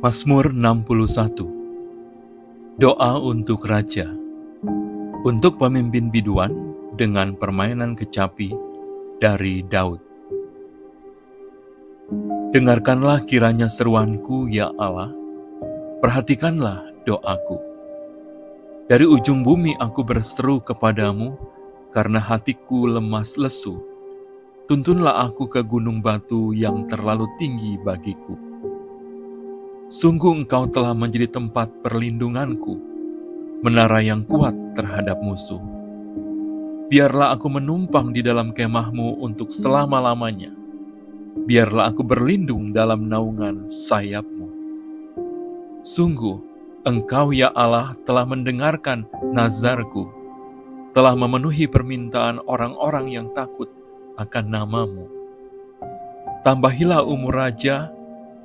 Mazmur 61. Doa untuk Raja. Untuk pemimpin biduan dengan permainan kecapi dari Daud. Dengarkanlah kiranya seruanku, ya Allah, perhatikanlah doaku. Dari ujung bumi aku berseru kepadamu, karena hatiku lemas lesu. Tuntunlah aku ke gunung batu yang terlalu tinggi bagiku. Sungguh engkau telah menjadi tempat perlindunganku, menara yang kuat terhadap musuh. Biarlah aku menumpang di dalam kemahmu untuk selama-lamanya. Biarlah aku berlindung dalam naungan sayapmu. Sungguh, engkau ya Allah telah mendengarkan nazarku, telah memenuhi permintaan orang-orang yang takut akan namamu. Tambahilah umur raja,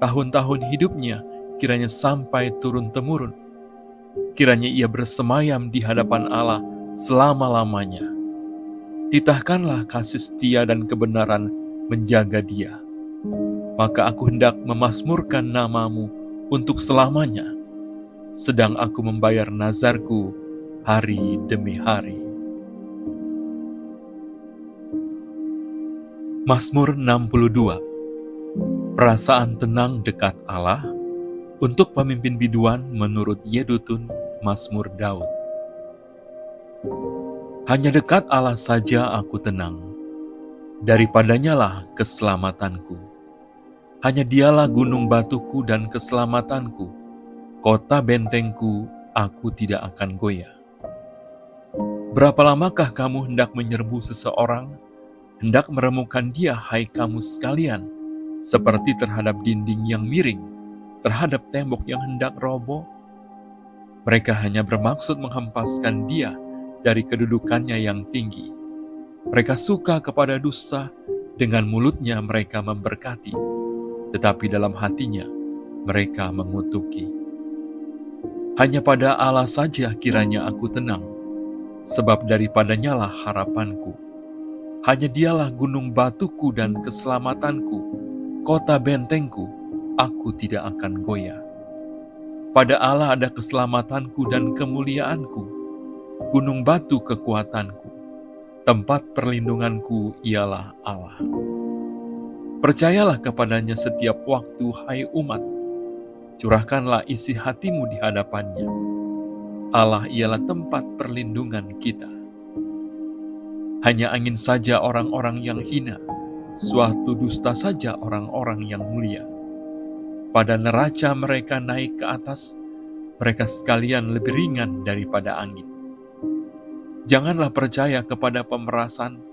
tahun-tahun hidupnya kiranya sampai turun-temurun. Kiranya ia bersemayam di hadapan Allah selama-lamanya. Titahkanlah kasih setia dan kebenaran menjaga dia. Maka aku hendak memazmurkan namamu untuk selamanya, sedang aku membayar nazarku hari demi hari. Mazmur 62. Perasaan tenang dekat Allah untuk pemimpin biduan menurut Yedutun Mazmur Daud. Hanya dekat Allah saja aku tenang, daripadanya lah keselamatanku. Hanya dialah gunung batuku dan keselamatanku, kota bentengku, aku tidak akan goyah. Berapa lamakah kamu hendak menyerbu seseorang, hendak meremukan dia, hai kamu sekalian, seperti terhadap dinding yang miring, terhadap tembok yang hendak roboh? Mereka hanya bermaksud menghempaskan dia dari kedudukannya yang tinggi. Mereka suka kepada dusta, dengan mulutnya mereka memberkati, tetapi dalam hatinya mereka mengutuki. Hanya pada Allah saja kiranya aku tenang, sebab daripadanya lah harapanku. Hanya dialah gunung batuku dan keselamatanku, kota bentengku, aku tidak akan goyah. Pada Allah ada keselamatanku dan kemuliaanku, gunung batu kekuatanku, tempat perlindunganku ialah Allah. Percayalah kepadanya setiap waktu, hai umat, curahkanlah isi hatimu di hadapannya. Allah ialah tempat perlindungan kita. Hanya angin saja orang-orang yang hina, suatu dusta saja orang-orang yang mulia. Pada neraca mereka naik ke atas, mereka sekalian lebih ringan daripada angin. Janganlah percaya kepada pemerasan,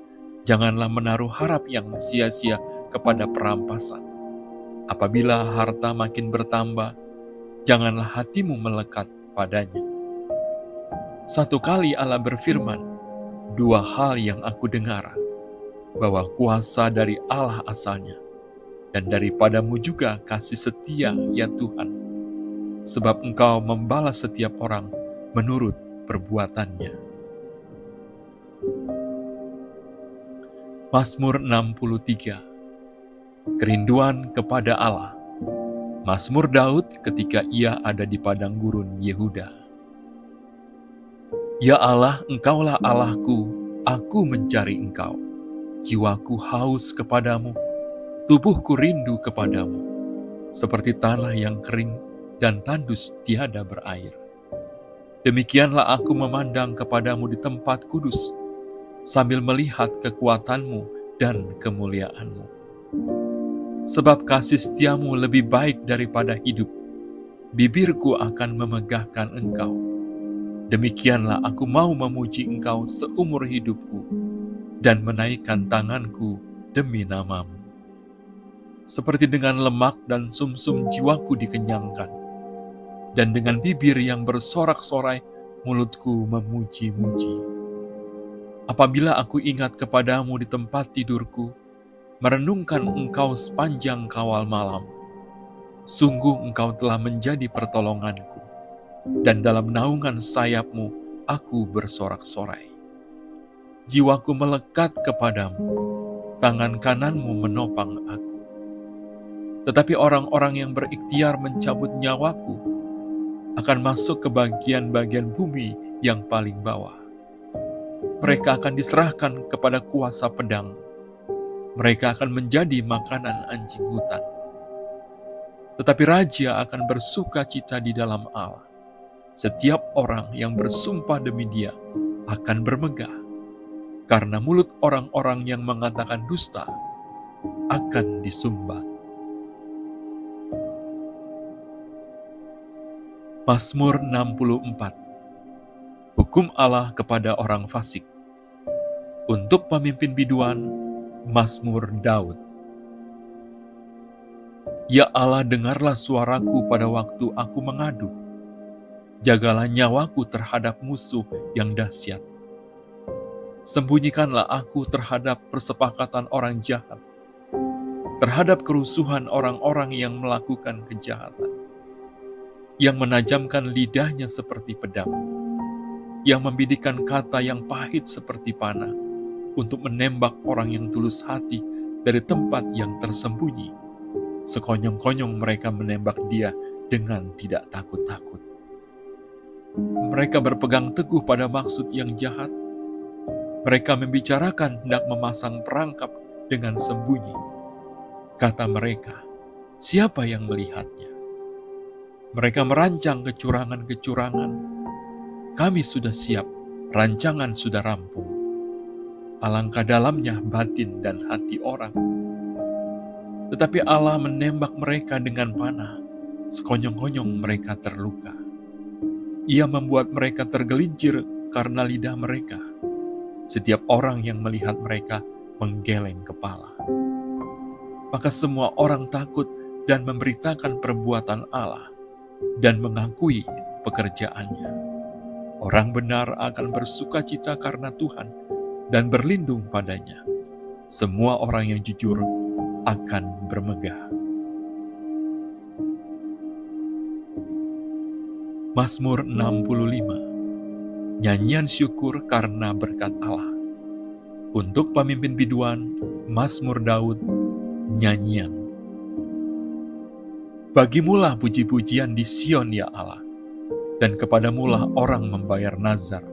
janganlah menaruh harap yang sia-sia kepada perampasan. Apabila harta makin bertambah, janganlah hatimu melekat padanya. Satu kali Allah berfirman, dua hal yang aku dengar, bahwa kuasa dari Allah asalnya, dan daripadamu juga kasih setia, ya Tuhan, sebab Engkau membalas setiap orang menurut perbuatannya. Mazmur 63. Kerinduan kepada Allah. Mazmur Daud ketika ia ada di padang gurun Yehuda. Ya Allah, Engkaulah Allahku, aku mencari Engkau. Jiwaku haus kepadamu, tubuhku rindu kepadamu, seperti tanah yang kering dan tandus tiada berair. Demikianlah aku memandang kepadamu di tempat kudus, sambil melihat kekuatanmu dan kemuliaanmu. Sebab kasih setiamu lebih baik daripada hidup, bibirku akan memegahkan Engkau. Demikianlah aku mau memuji Engkau seumur hidupku, dan menaikkan tanganku demi namamu. Seperti dengan lemak dan sumsum jiwaku dikenyangkan, dan dengan bibir yang bersorak-sorai mulutku memuji-muji. Apabila aku ingat kepadamu di tempat tidurku, merenungkan Engkau sepanjang kawal malam, sungguh Engkau telah menjadi pertolonganku, dan dalam naungan sayapmu aku bersorak-sorai. Jiwaku melekat kepadamu, tangan kananmu menopang aku. Tetapi orang-orang yang berikhtiar mencabut nyawaku akan masuk ke bagian-bagian bumi yang paling bawah. Mereka akan diserahkan kepada kuasa pedang. Mereka akan menjadi makanan anjing hutan. Tetapi raja akan bersuka cita di dalam Allah. Setiap orang yang bersumpah demi Dia akan bermegah, karena mulut orang-orang yang mengatakan dusta akan disumbat. Mazmur 64. Hukum Allah kepada orang fasik. Untuk pemimpin biduan, Mazmur Daud. Ya Allah, dengarlah suaraku pada waktu aku mengadu. Jagalah nyawaku terhadap musuh yang dahsyat. Sembunyikanlah aku terhadap persepakatan orang jahat, terhadap kerusuhan orang-orang yang melakukan kejahatan, yang menajamkan lidahnya seperti pedang, yang membidikan kata yang pahit seperti panah, untuk menembak orang yang tulus hati dari tempat yang tersembunyi. Sekonyong-konyong mereka menembak dia dengan tidak takut-takut. Mereka berpegang teguh pada maksud yang jahat. Mereka membicarakan hendak memasang perangkap dengan sembunyi. Kata mereka, siapa yang melihatnya? Mereka merancang kecurangan-kecurangan. Kami sudah siap, rancangan sudah rampung. Alangkah dalamnya batin dan hati orang. Tetapi Allah menembak mereka dengan panah. Sekonyong-konyong mereka terluka. Ia membuat mereka tergelincir karena lidah mereka. Setiap orang yang melihat mereka menggeleng kepala. Maka semua orang takut dan memberitakan perbuatan Allah dan mengakui pekerjaannya. Orang benar akan bersuka cita karena Tuhan dan berlindung padanya. Semua orang yang jujur akan bermegah. Mazmur 65. Nyanyian syukur karena berkat Allah. Untuk pemimpin biduan, Mazmur Daud, nyanyian. Bagimulah puji-pujian di Sion, ya Allah, dan kepadamulah orang membayar nazar,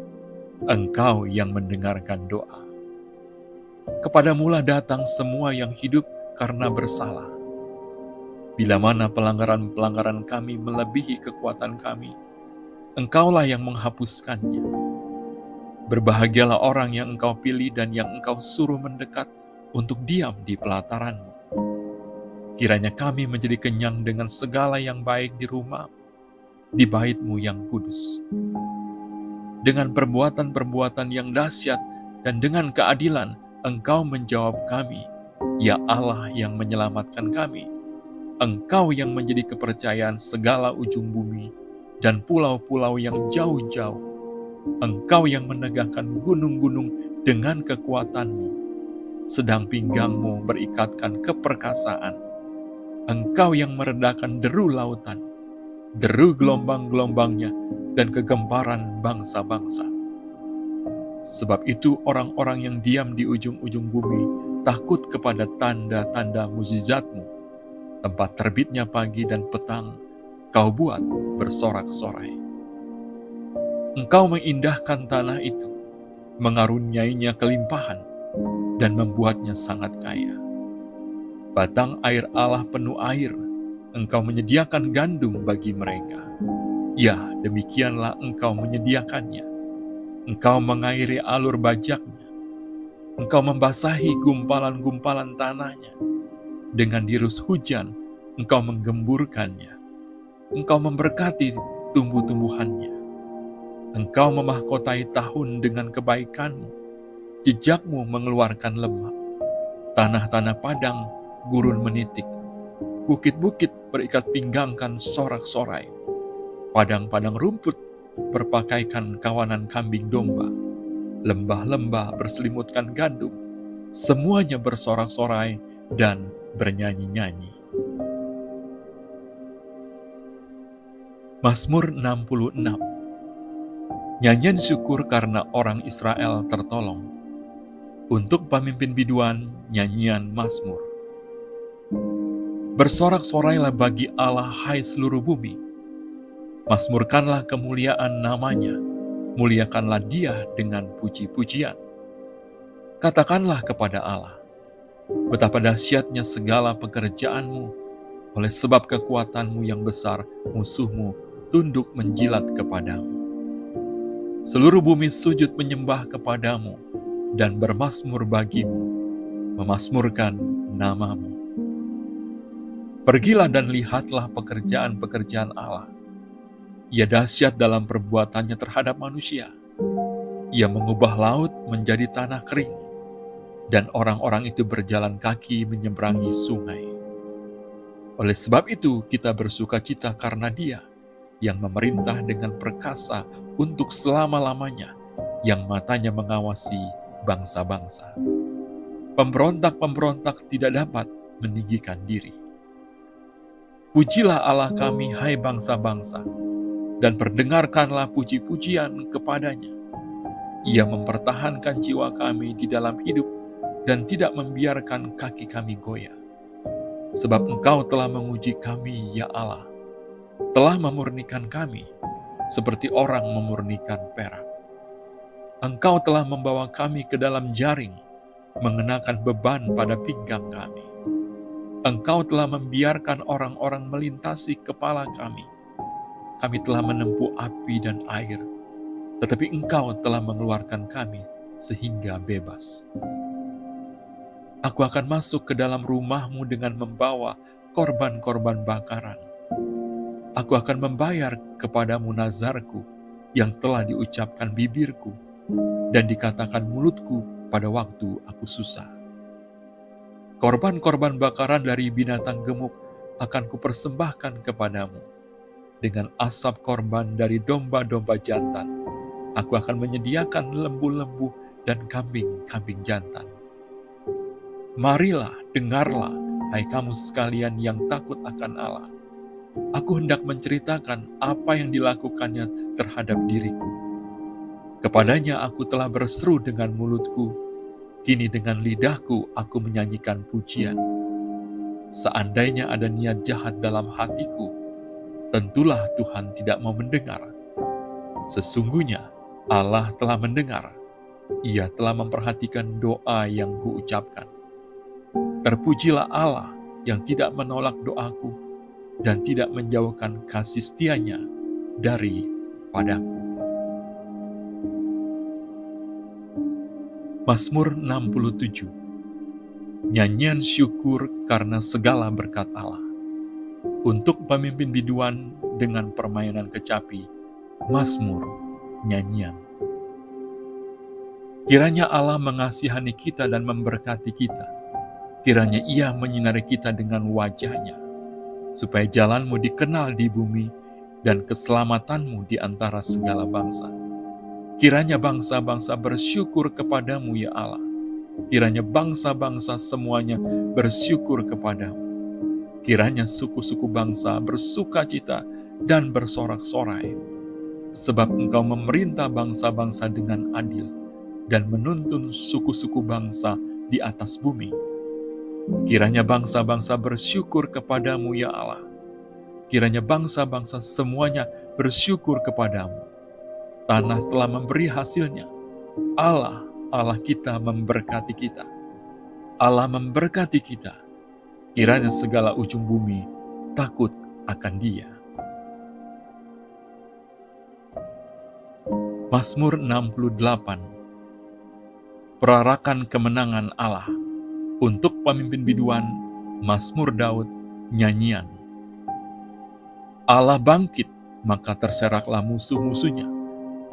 Engkau yang mendengarkan doa. Kepadamulah datang semua yang hidup karena bersalah. Bila mana pelanggaran-pelanggaran kami melebihi kekuatan kami, Engkaulah yang menghapuskannya. Berbahagialah orang yang Engkau pilih dan yang Engkau suruh mendekat untuk diam di pelataran-Mu. Kiranya kami menjadi kenyang dengan segala yang baik di rumah, di bait-Mu yang kudus. Dengan perbuatan-perbuatan yang dahsyat dan dengan keadilan, Engkau menjawab kami, ya Allah yang menyelamatkan kami. Engkau yang menjadi kepercayaan segala ujung bumi dan pulau-pulau yang jauh-jauh. Engkau yang menegakkan gunung-gunung dengan kekuatan-Mu, sedang pinggang-Mu berikatkan keperkasaan. Engkau yang meredakan deru lautan, deru gelombang-gelombangnya, dan kegemparan bangsa-bangsa. Sebab itu orang-orang yang diam di ujung-ujung bumi takut kepada tanda-tanda mukjizat-Mu. Tempat terbitnya pagi dan petang, Kau buat bersorak-sorai. Engkau mengindahkan tanah itu, mengaruniainya kelimpahan, dan membuatnya sangat kaya. Batang air Allah penuh air, Engkau menyediakan gandum bagi mereka. Ya, demikianlah Engkau menyediakannya. Engkau mengairi alur bajaknya. Engkau membasahi gumpalan-gumpalan tanahnya. Dengan dirus hujan, Engkau menggemburkannya. Engkau memberkati tumbuh-tumbuhannya. Engkau memahkotai tahun dengan kebaikan-Mu. Jejak-Mu mengeluarkan lemak. Tanah-tanah padang gurun menitik. Bukit-bukit berikat pinggangkan sorak-sorai. Padang-padang rumput berpakaikan kawanan kambing domba. Lembah-lembah berselimutkan gandum. Semuanya bersorak-sorai dan bernyanyi-nyanyi. Mazmur 66. Nyanyian syukur karena orang Israel tertolong. Untuk pemimpin biduan, nyanyian Mazmur. Bersorak-sorailah bagi Allah, hai seluruh bumi. Mazmurkanlah kemuliaan namanya, muliakanlah Dia dengan puji-pujian. Katakanlah kepada Allah, betapa dahsyatnya segala pekerjaanmu, oleh sebab kekuatanmu yang besar, musuhmu tunduk menjilat kepadamu. Seluruh bumi sujud menyembah kepadamu dan bermazmur bagimu, memazmurkan namamu. Pergilah dan lihatlah pekerjaan-pekerjaan Allah. Ia dahsyat dalam perbuatannya terhadap manusia. Ia mengubah laut menjadi tanah kering, dan orang-orang itu berjalan kaki menyeberangi sungai. Oleh sebab itu, kita bersukacita karena Dia yang memerintah dengan perkasa untuk selama-lamanya, yang matanya mengawasi bangsa-bangsa. Pemberontak-pemberontak tidak dapat meninggikan diri. Pujilah Allah kami, hai bangsa-bangsa, dan perdengarkanlah puji-pujian kepadanya. Ia mempertahankan jiwa kami di dalam hidup dan tidak membiarkan kaki kami goyah. Sebab Engkau telah menguji kami, ya Allah, telah memurnikan kami seperti orang memurnikan perak. Engkau telah membawa kami ke dalam jaring, mengenakan beban pada pinggang kami. Engkau telah membiarkan orang-orang melintasi kepala kami. Kami telah menempuh api dan air, tetapi Engkau telah mengeluarkan kami sehingga bebas. Aku akan masuk ke dalam rumah-Mu dengan membawa korban-korban bakaran. Aku akan membayar kepadamu nazarku yang telah diucapkan bibirku dan dikatakan mulutku pada waktu aku susah. Korban-korban bakaran dari binatang gemuk akan kupersembahkan kepadamu. Dengan asap korban dari domba-domba jantan, aku akan menyediakan lembu-lembu dan kambing-kambing jantan. Marilah, dengarlah, hai kamu sekalian yang takut akan Allah. Aku hendak menceritakan apa yang dilakukannya terhadap diriku. Kepadanya aku telah berseru dengan mulutku, kini dengan lidahku aku menyanyikan pujian. Seandainya ada niat jahat dalam hatiku, tentulah Tuhan tidak mau mendengar. Sesungguhnya Allah telah mendengar, Ia telah memperhatikan doa yang kuucapkan. Terpujilah Allah yang tidak menolak doaku dan tidak menjauhkan kasih setia-Nya daripadaku. Mazmur 67. Nyanyian syukur karena segala berkat Allah. Untuk pemimpin biduan dengan permainan kecapi, mazmur, nyanyian. Kiranya Allah mengasihani kita dan memberkati kita. Kiranya Ia menyinari kita dengan wajah-Nya, supaya jalan-Mu dikenal di bumi dan keselamatan-Mu di antara segala bangsa. Kiranya bangsa-bangsa bersyukur kepadamu, ya Allah. Kiranya bangsa-bangsa semuanya bersyukur kepadamu. Kiranya suku-suku bangsa bersukacita dan bersorak-sorai, sebab Engkau memerintah bangsa-bangsa dengan adil dan menuntun suku-suku bangsa di atas bumi. Kiranya bangsa-bangsa bersyukur kepadamu, ya Allah. Kiranya bangsa-bangsa semuanya bersyukur kepadamu. Tanah telah memberi hasilnya. Allah, Allah kita memberkati kita. Allah memberkati kita. Kiranya segala ujung bumi takut akan Dia. Mazmur 68. Perarakan kemenangan Allah. Untuk pemimpin biduan, mazmur Daud, nyanyian. Allah bangkit, maka terseraklah musuh-musuhnya.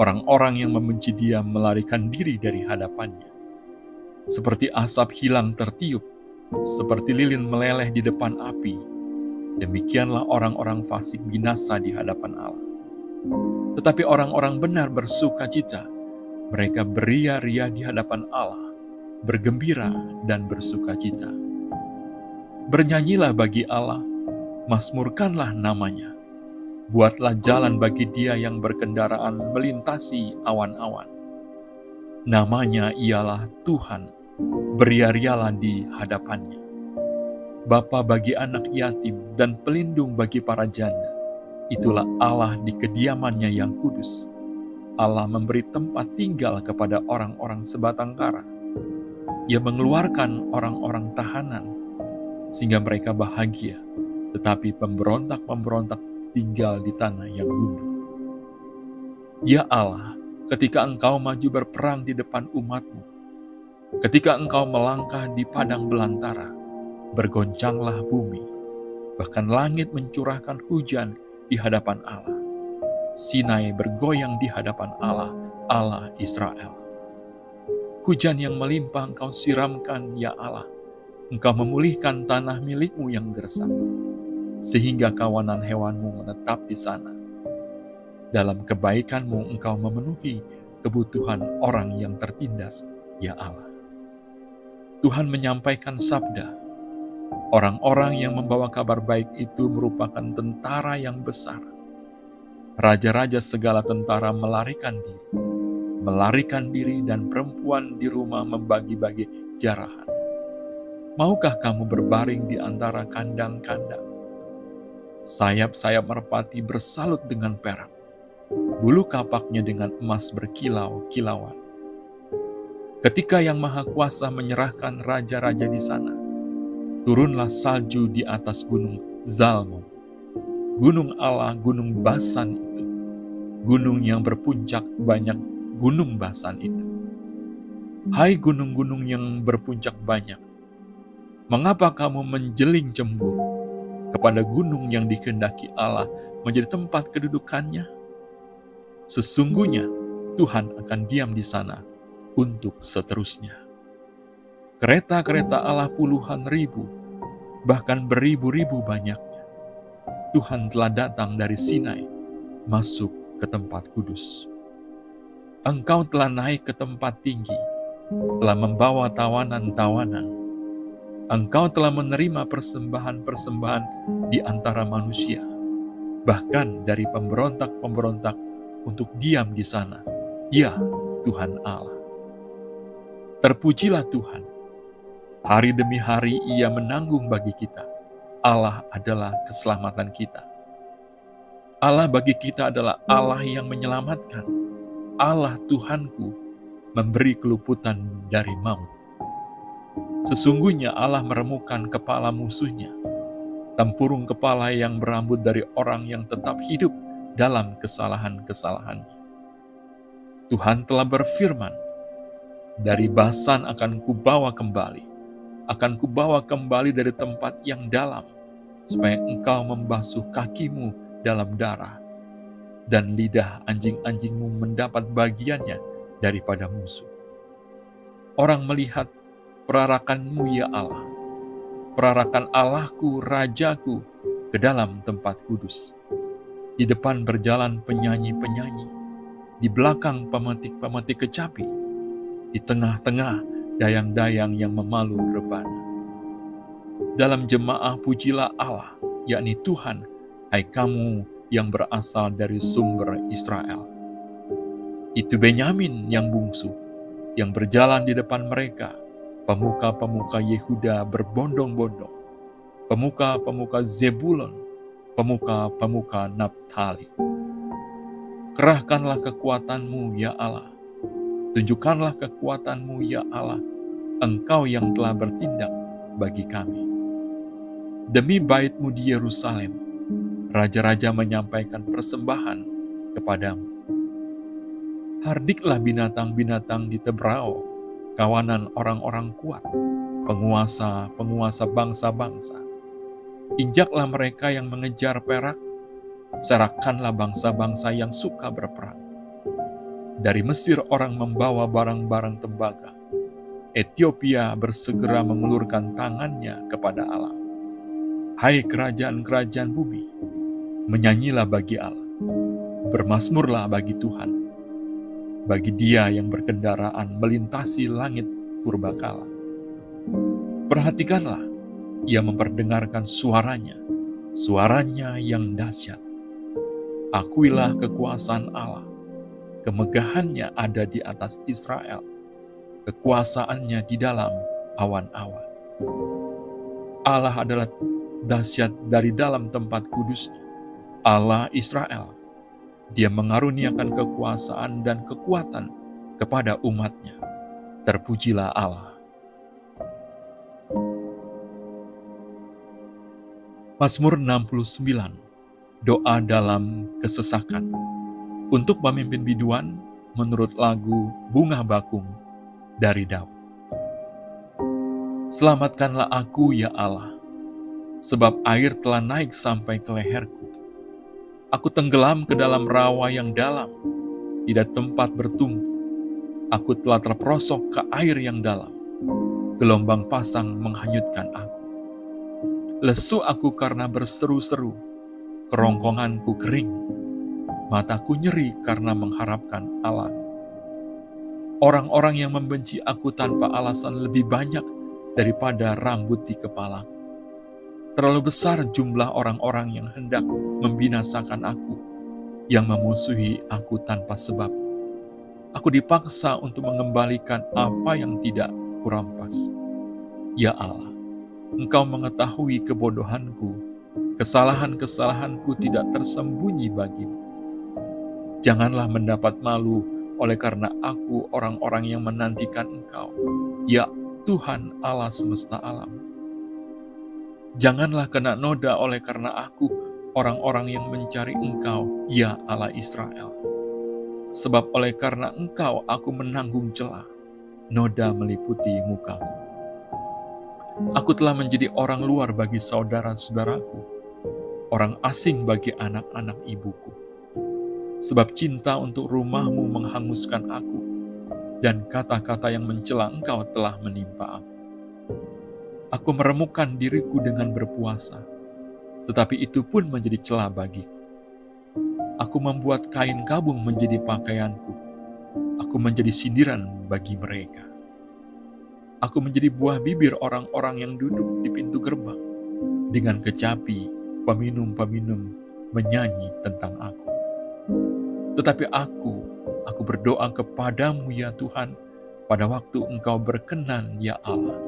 Orang-orang yang membenci Dia melarikan diri dari hadapannya. Seperti asap hilang tertiup, seperti lilin meleleh di depan api, demikianlah orang-orang fasik binasa di hadapan Allah. Tetapi orang-orang benar bersukacita, mereka beria-ria di hadapan Allah, bergembira dan bersukacita. Bernyanyilah bagi Allah, mazmurkanlah namanya. Buatlah jalan bagi Dia yang berkendaraan melintasi awan-awan. Namanya ialah Tuhan, beria-rialah di hadapannya. Bapa bagi anak yatim, dan pelindung bagi para janda. Itulah Allah di kediamannya yang kudus. Allah memberi tempat tinggal kepada orang-orang sebatang kara. Ia mengeluarkan orang-orang tahanan, sehingga mereka bahagia, tetapi pemberontak-pemberontak tinggal di tanah yang gundul. Ya Allah, ketika Engkau maju berperang di depan umat-Mu, ketika Engkau melangkah di padang belantara, bergoncanglah bumi, bahkan langit mencurahkan hujan di hadapan Allah. Sinai bergoyang di hadapan Allah, Allah Israel. Hujan yang melimpah Engkau siramkan, ya Allah. Engkau memulihkan tanah milik-Mu yang gersang, sehingga kawanan hewan-Mu menetap di sana. Dalam kebaikan-Mu Engkau memenuhi kebutuhan orang yang tertindas, ya Allah. Tuhan menyampaikan sabda, orang-orang yang membawa kabar baik itu merupakan tentara yang besar. Raja-raja segala tentara melarikan diri dan perempuan di rumah membagi-bagi jarahan. Maukah kamu berbaring di antara kandang-kandang? Sayap-sayap merpati bersalut dengan perak, bulu kapaknya dengan emas berkilau-kilauan. Ketika Yang Maha Kuasa menyerahkan raja-raja di sana, turunlah salju di atas gunung Zalmon, gunung Allah, gunung Basan itu, gunung yang berpuncak banyak gunung Basan itu. Hai gunung-gunung yang berpuncak banyak, mengapa kamu menjeling cemburu kepada gunung yang dikehendaki Allah menjadi tempat kedudukannya? Sesungguhnya Tuhan akan diam di sana untuk seterusnya. Kereta-kereta Allah puluhan ribu, bahkan beribu-ribu banyaknya. Tuhan telah datang dari Sinai, masuk ke tempat kudus. Engkau telah naik ke tempat tinggi, telah membawa tawanan-tawanan. Engkau telah menerima persembahan-persembahan di antara manusia, bahkan dari pemberontak-pemberontak untuk diam di sana. Ya Tuhan Allah. Terpujilah Tuhan. Hari demi hari Ia menanggung bagi kita. Allah adalah keselamatan kita. Allah bagi kita adalah Allah yang menyelamatkan. Allah Tuhanku memberi keluputan dari maut. Sesungguhnya Allah meremukkan kepala musuhnya, tempurung kepala yang berambut dari orang yang tetap hidup dalam kesalahan-kesalahannya. Tuhan telah berfirman, dari Basan akan kubawa kembali dari tempat yang dalam, supaya engkau membasuh kakimu dalam darah, dan lidah anjing-anjingmu mendapat bagiannya daripada musuh. Orang melihat perarakanmu, ya Allah, perarakan Allahku, Rajaku, ke dalam tempat kudus. Di depan berjalan penyanyi-penyanyi, di belakang pemetik-pemetik kecapi, di tengah-tengah dayang-dayang yang memalu rebana. Dalam jemaah pujilah Allah, yakni Tuhan, hai kamu yang berasal dari sumber Israel. Itu Benyamin yang bungsu, yang berjalan di depan mereka, pemuka-pemuka Yehuda berbondong-bondong, pemuka-pemuka Zebulon, pemuka-pemuka Naftali. Kerahkanlah kekuatanmu, ya Allah. Tunjukkanlah kekuatanmu, ya Allah, Engkau yang telah bertindak bagi kami. Demi bait-Mu di Yerusalem, raja-raja menyampaikan persembahan kepadamu. Hardiklah binatang-binatang di Tebrao, kawanan orang-orang kuat, penguasa-penguasa bangsa-bangsa. Injaklah mereka yang mengejar perak, serahkanlah bangsa-bangsa yang suka berperang. Dari Mesir orang membawa barang-barang tembaga. Ethiopia bersegera mengulurkan tangannya kepada Allah. Hai kerajaan-kerajaan bumi, menyanyilah bagi Allah. Bermazmurlah bagi Tuhan, bagi Dia yang berkendaraan melintasi langit purbakala. Perhatikanlah, Ia memperdengarkan suaranya yang dahsyat. Akuilah kekuasaan Allah. Kemegahannya ada di atas Israel, kekuasaannya di dalam awan-awan. Allah adalah dahsyat dari dalam tempat kudus-Nya, Allah Israel. Dia mengaruniakan kekuasaan dan kekuatan kepada umat-Nya. Terpujilah Allah. Mazmur 69, doa dalam kesesakan. Untuk pemimpin biduan, menurut lagu Bunga Bakung dari Daud. Selamatkanlah aku, ya Allah, sebab air telah naik sampai ke leherku. Aku tenggelam ke dalam rawa yang dalam, tidak tempat bertumbuh. Aku telah terperosok ke air yang dalam. Gelombang pasang menghanyutkan aku. Lesu aku karena berseru-seru, kerongkonganku kering. Mataku nyeri karena mengharapkan Allah. Orang-orang yang membenci aku tanpa alasan lebih banyak daripada rambut di kepalaku. Terlalu besar jumlah orang-orang yang hendak membinasakan aku, yang memusuhi aku tanpa sebab. Aku dipaksa untuk mengembalikan apa yang tidak kurampas. Ya Allah, Engkau mengetahui kebodohanku, kesalahan-kesalahanku tidak tersembunyi bagimu. Janganlah mendapat malu oleh karena aku orang-orang yang menantikan Engkau, ya Tuhan Allah semesta alam. Janganlah kena noda oleh karena aku orang-orang yang mencari Engkau, ya Allah Israel. Sebab oleh karena Engkau aku menanggung celah, noda meliputi mukaku. Aku telah menjadi orang luar bagi saudara-saudaraku, orang asing bagi anak-anak ibuku. Sebab cinta untuk rumah-Mu menghanguskan aku, dan kata-kata yang mencela Engkau telah menimpa aku. Aku meremukkan diriku dengan berpuasa, tetapi itu pun menjadi celah bagiku. Aku membuat kain kabung menjadi pakaianku. Aku menjadi sindiran bagi mereka. Aku menjadi buah bibir orang-orang yang duduk di pintu gerbang. Dengan kecapi, peminum-peminum menyanyi tentang aku. Tetapi aku berdoa kepadamu ya Tuhan, pada waktu Engkau berkenan ya Allah.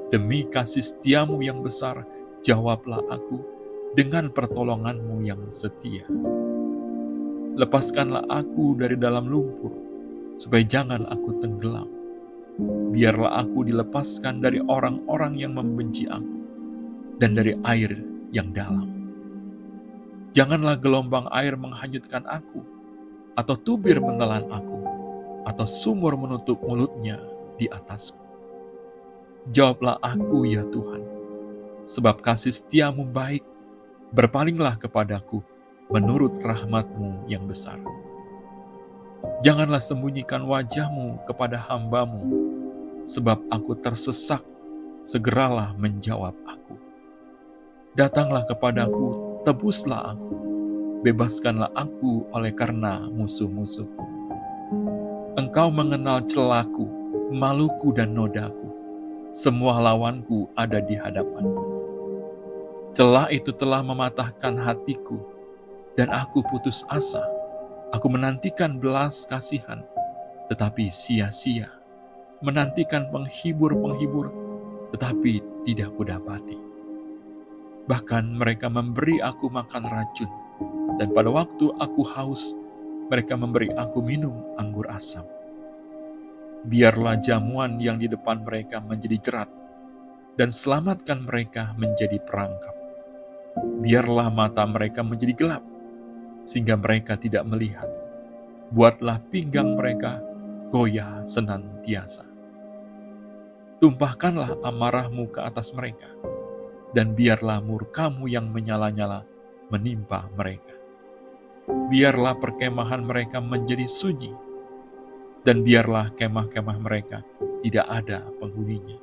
Demi kasih setiamu yang besar, jawablah aku dengan pertolonganmu yang setia. Lepaskanlah aku dari dalam lumpur, supaya jangan aku tenggelam. Biarlah aku dilepaskan dari orang-orang yang membenci aku, dan dari air yang dalam. Janganlah gelombang air menghanyutkan aku, atau tubir menelan aku, atau sumur menutup mulutnya di atasku. Jawablah aku ya Tuhan, sebab kasih setiamu baik, berpalinglah kepadaku menurut rahmat-Mu yang besar. Janganlah sembunyikan wajah-Mu kepada hamba-Mu, sebab aku tersesak, segeralah menjawab aku. Datanglah kepadaku, tebuslah aku, bebaskanlah aku oleh karena musuh-musuhku. Engkau mengenal celaku, maluku dan nodaku. Semua lawanku ada di hadapanku. Celah itu telah mematahkan hatiku, dan aku putus asa. Aku menantikan belas kasihan, tetapi sia-sia. Menantikan penghibur-penghibur, tetapi tidak kudapati. Bahkan mereka memberi aku makan racun, dan pada waktu aku haus, mereka memberi aku minum anggur asam. Biarlah jamuan yang di depan mereka menjadi jerat, dan selamatkan mereka menjadi perangkap. Biarlah mata mereka menjadi gelap, sehingga mereka tidak melihat. Buatlah pinggang mereka goyah senantiasa. Tumpahkanlah amarah-Mu ke atas mereka, dan biarlah murka-Mu yang menyala-nyala menimpa mereka. Biarlah perkemahan mereka menjadi sunyi, dan biarlah kemah-kemah mereka tidak ada penghuninya.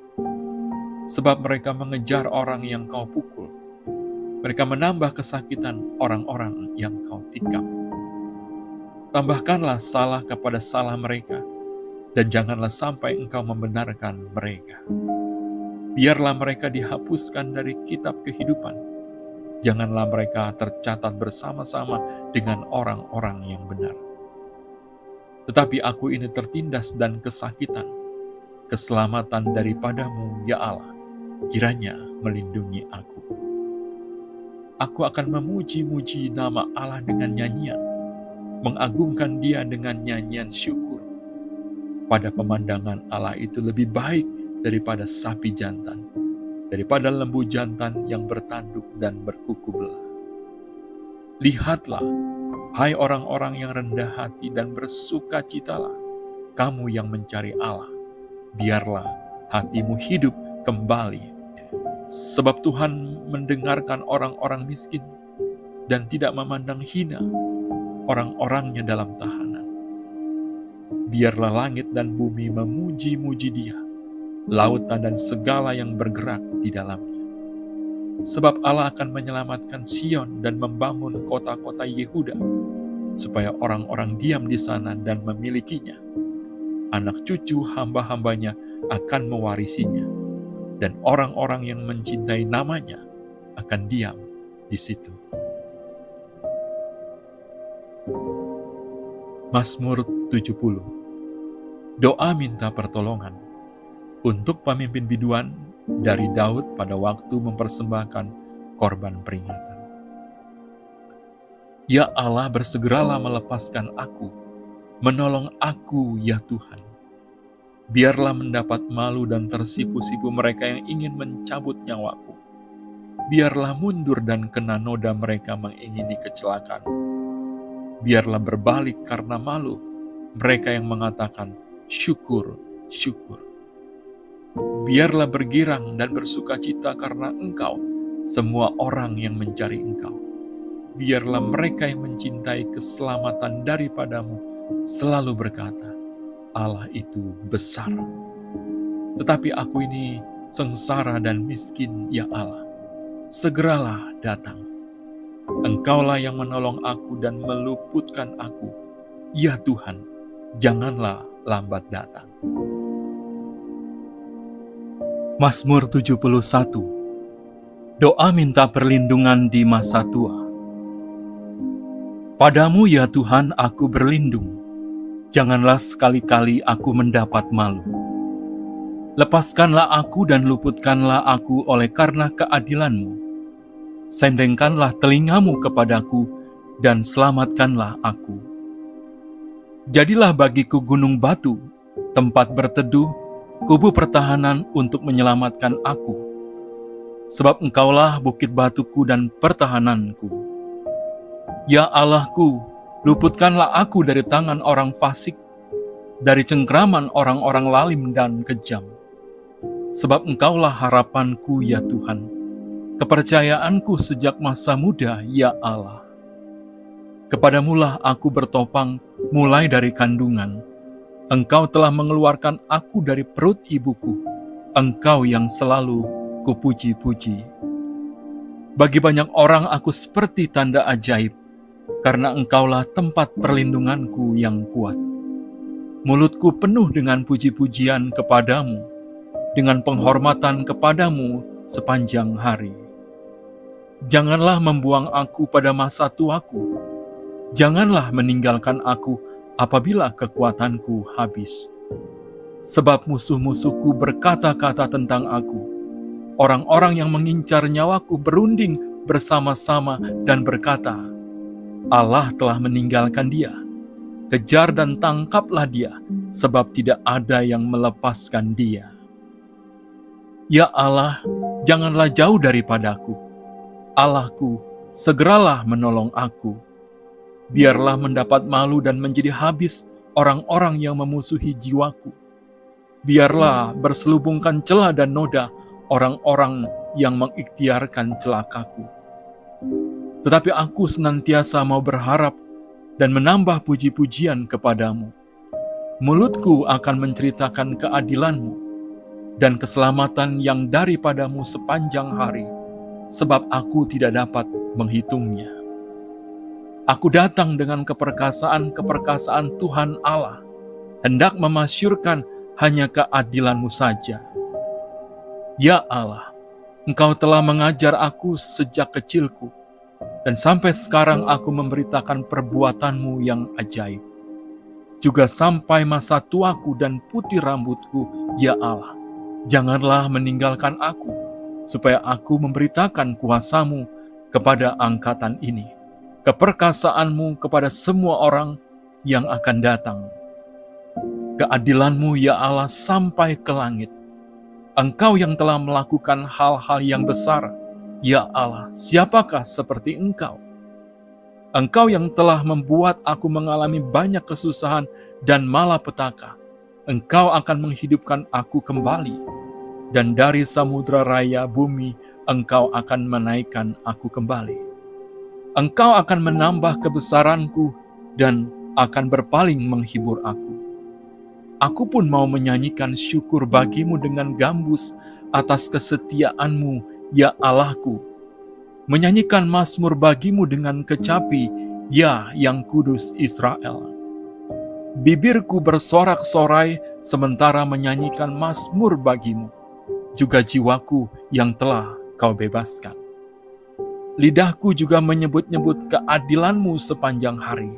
Sebab mereka mengejar orang yang Kau pukul, mereka menambah kesakitan orang-orang yang Kau tikam. Tambahkanlah salah kepada salah mereka, dan janganlah sampai Engkau membenarkan mereka. Biarlah mereka dihapuskan dari kitab kehidupan. Janganlah mereka tercatat bersama-sama dengan orang-orang yang benar. Tetapi aku ini tertindas dan kesakitan. Keselamatan daripada-Mu, ya Allah, kiranya melindungi aku. Aku akan memuji-muji nama Allah dengan nyanyian, mengagungkan Dia dengan nyanyian syukur. Pada pemandangan Allah itu lebih baik daripada sapi jantan, daripada lembu jantan yang bertanduk dan berkuku belah. Lihatlah, hai orang-orang yang rendah hati dan bersukacitalah, kamu yang mencari Allah. Biarlah hatimu hidup kembali. Sebab Tuhan mendengarkan orang-orang miskin dan tidak memandang hina orang-orangnya dalam tahanan. Biarlah langit dan bumi memuji-muji Dia, lautan dan segala yang bergerak di dalamnya. Sebab Allah akan menyelamatkan Sion dan membangun kota-kota Yehuda, supaya orang-orang diam di sana dan memilikinya. Anak cucu hamba-hambanya akan mewarisinya, dan orang-orang yang mencintai namanya akan diam di situ. Mazmur 70. Doa minta pertolongan untuk pemimpin biduan dari Daud pada waktu mempersembahkan korban peringatan. Ya Allah, bersegeralah melepaskan aku, menolong aku ya Tuhan. Biarlah mendapat malu dan tersipu-sipu mereka yang ingin mencabut nyawaku. Biarlah mundur dan kena noda mereka mengingini kecelakaanku. Biarlah berbalik karena malu mereka yang mengatakan syukur, syukur. Biarlah bergirang dan bersukacita karena Engkau, semua orang yang mencari Engkau. Biarlah mereka yang mencintai keselamatan daripadamu selalu berkata, Allah itu besar. Tetapi aku ini sengsara dan miskin, ya Allah. Segeralah datang. Engkaulah yang menolong aku dan meluputkan aku. Ya Tuhan, janganlah lambat datang. Mazmur 71. Doa minta perlindungan di masa tua. Padamu ya Tuhan aku berlindung. Janganlah sekali-kali aku mendapat malu. Lepaskanlah aku dan luputkanlah aku oleh karena keadilan-Mu. Sendengkanlah telingamu kepadaku dan selamatkanlah aku. Jadilah bagiku gunung batu, tempat berteduh, kubu pertahanan untuk menyelamatkan aku. Sebab Engkaulah bukit batuku dan pertahananku. Ya Allahku, luputkanlah aku dari tangan orang fasik, dari cengkraman orang-orang lalim dan kejam. Sebab Engkaulah harapanku ya Tuhan, kepercayaanku sejak masa muda ya Allah. Kepadamulah aku bertopang mulai dari kandungan. Engkau telah mengeluarkan aku dari perut ibuku. Engkau yang selalu kupuji-puji. Bagi banyak orang aku seperti tanda ajaib, karena Engkaulah tempat perlindunganku yang kuat. Mulutku penuh dengan puji-pujian kepadamu, dengan penghormatan kepadamu sepanjang hari. Janganlah membuang aku pada masa tuaku. Janganlah meninggalkan aku apabila kekuatanku habis. Sebab musuh-musuhku berkata-kata tentang aku. Orang-orang yang mengincar nyawaku berunding bersama-sama dan berkata, Allah telah meninggalkan dia. Kejar dan tangkaplah dia, sebab tidak ada yang melepaskan dia. Ya Allah, janganlah jauh daripadaku. Allahku, segeralah menolong aku. Biarlah mendapat malu dan menjadi habis orang-orang yang memusuhi jiwaku. Biarlah berselubungkan celah dan noda orang-orang yang mengikhtiarkan celakaku. Tetapi aku senantiasa mau berharap dan menambah puji-pujian kepadamu. Mulutku akan menceritakan keadilan-Mu dan keselamatan yang daripadamu sepanjang hari, sebab aku tidak dapat menghitungnya. Aku datang dengan keperkasaan-keperkasaan Tuhan Allah, hendak memasyurkan hanya keadilan-Mu saja. Ya Allah, Engkau telah mengajar aku sejak kecilku, dan sampai sekarang aku memberitakan perbuatan-Mu yang ajaib. Juga sampai masa tuaku dan putih rambutku, ya Allah, janganlah meninggalkan aku. supaya aku memberitakan kuasa-Mu kepada angkatan ini, keperkasaanmu kepada semua orang yang akan datang. Keadilan-Mu ya Allah sampai ke langit. Engkau yang telah melakukan hal-hal yang besar, ya Allah, siapakah seperti Engkau? Engkau yang telah membuat aku mengalami banyak kesusahan dan malapetaka. Engkau akan menghidupkan aku kembali, dan dari samudera raya bumi Engkau akan menaikkan aku kembali. Engkau akan menambah kebesaranku dan akan berpaling menghibur aku. Aku pun mau menyanyikan syukur bagimu dengan gambus atas kesetiaan-Mu, ya Allahku. Menyanyikan mazmur bagimu dengan kecapi, ya yang kudus Israel. Bibirku bersorak-sorai sementara menyanyikan mazmur bagimu, juga jiwaku yang telah Kau bebaskan. Lidahku juga menyebut-nyebut keadilan-Mu sepanjang hari,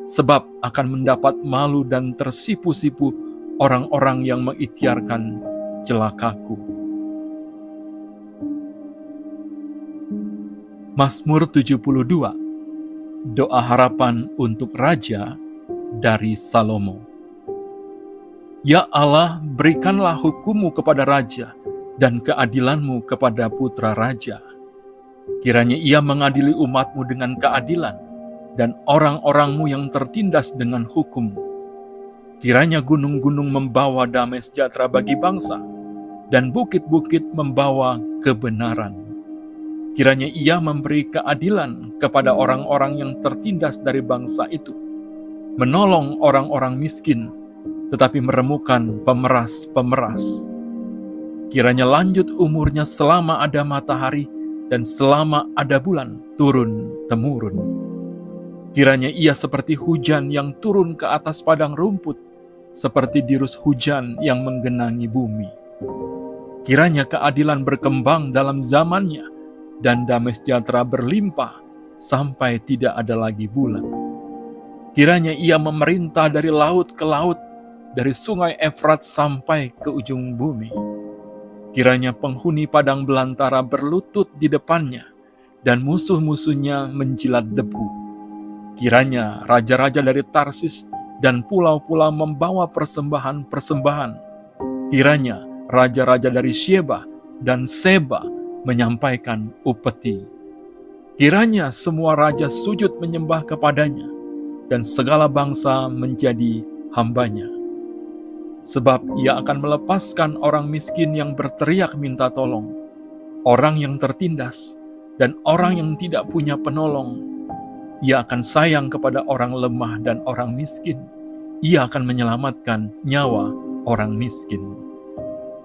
sebab akan mendapat malu dan tersipu-sipu orang-orang yang mengikhtiarkan celakaku. Mazmur 72, doa harapan untuk Raja dari Salomo. Ya Allah, berikanlah hukum-Mu kepada Raja dan keadilan-Mu kepada putra Raja. Kiranya ia mengadili umat-Mu dengan keadilan dan orang-orang-Mu yang tertindas dengan hukum. Kiranya gunung-gunung membawa damai sejahtera bagi bangsa, dan bukit-bukit membawa kebenaran. Kiranya ia memberi keadilan kepada orang-orang yang tertindas dari bangsa itu, menolong orang-orang miskin, tetapi meremukan pemeras-pemeras. Kiranya lanjut umurnya selama ada matahari dan selama ada bulan turun-temurun. Kiranya ia seperti hujan yang turun ke atas padang rumput, seperti dirus hujan yang menggenangi bumi. Kiranya keadilan berkembang dalam zamannya, dan damai sejahtera berlimpah sampai tidak ada lagi bulan. Kiranya ia memerintah dari laut ke laut, dari sungai Efrat sampai ke ujung bumi. Kiranya penghuni padang belantara berlutut di depannya, dan musuh-musuhnya menjilat debu. Kiranya raja-raja dari Tarsis dan pulau-pulau membawa persembahan-persembahan. Kiranya raja-raja dari Syeba dan Seba menyampaikan upeti. Kiranya semua raja sujud menyembah kepadanya, dan segala bangsa menjadi hambanya. Sebab ia akan melepaskan orang miskin yang berteriak minta tolong, orang yang tertindas, dan orang yang tidak punya penolong. Ia akan sayang kepada orang lemah dan orang miskin. Ia akan menyelamatkan nyawa orang miskin.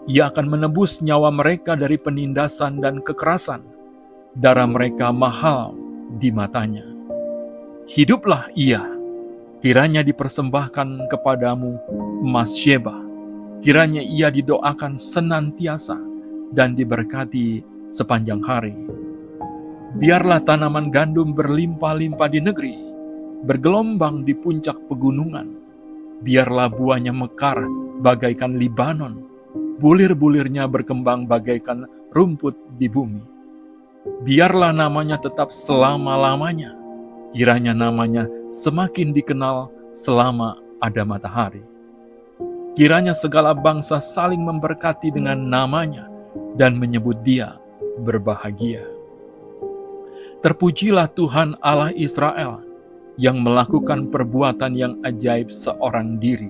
Ia akan menebus nyawa mereka dari penindasan dan kekerasan. Darah mereka mahal di matanya. Hiduplah ia, kiranya dipersembahkan kepadamu emas Syeba. Kiranya ia didoakan senantiasa dan diberkati sepanjang hari. Biarlah tanaman gandum berlimpah-limpah di negeri, bergelombang di puncak pegunungan. Biarlah buahnya mekar bagaikan Libanon, bulir-bulirnya berkembang bagaikan rumput di bumi. Biarlah namanya tetap selama-lamanya, kiranya namanya semakin dikenal selama ada matahari. Kiranya segala bangsa saling memberkati dengan namanya dan menyebut dia berbahagia. Terpujilah Tuhan Allah Israel yang melakukan perbuatan yang ajaib seorang diri.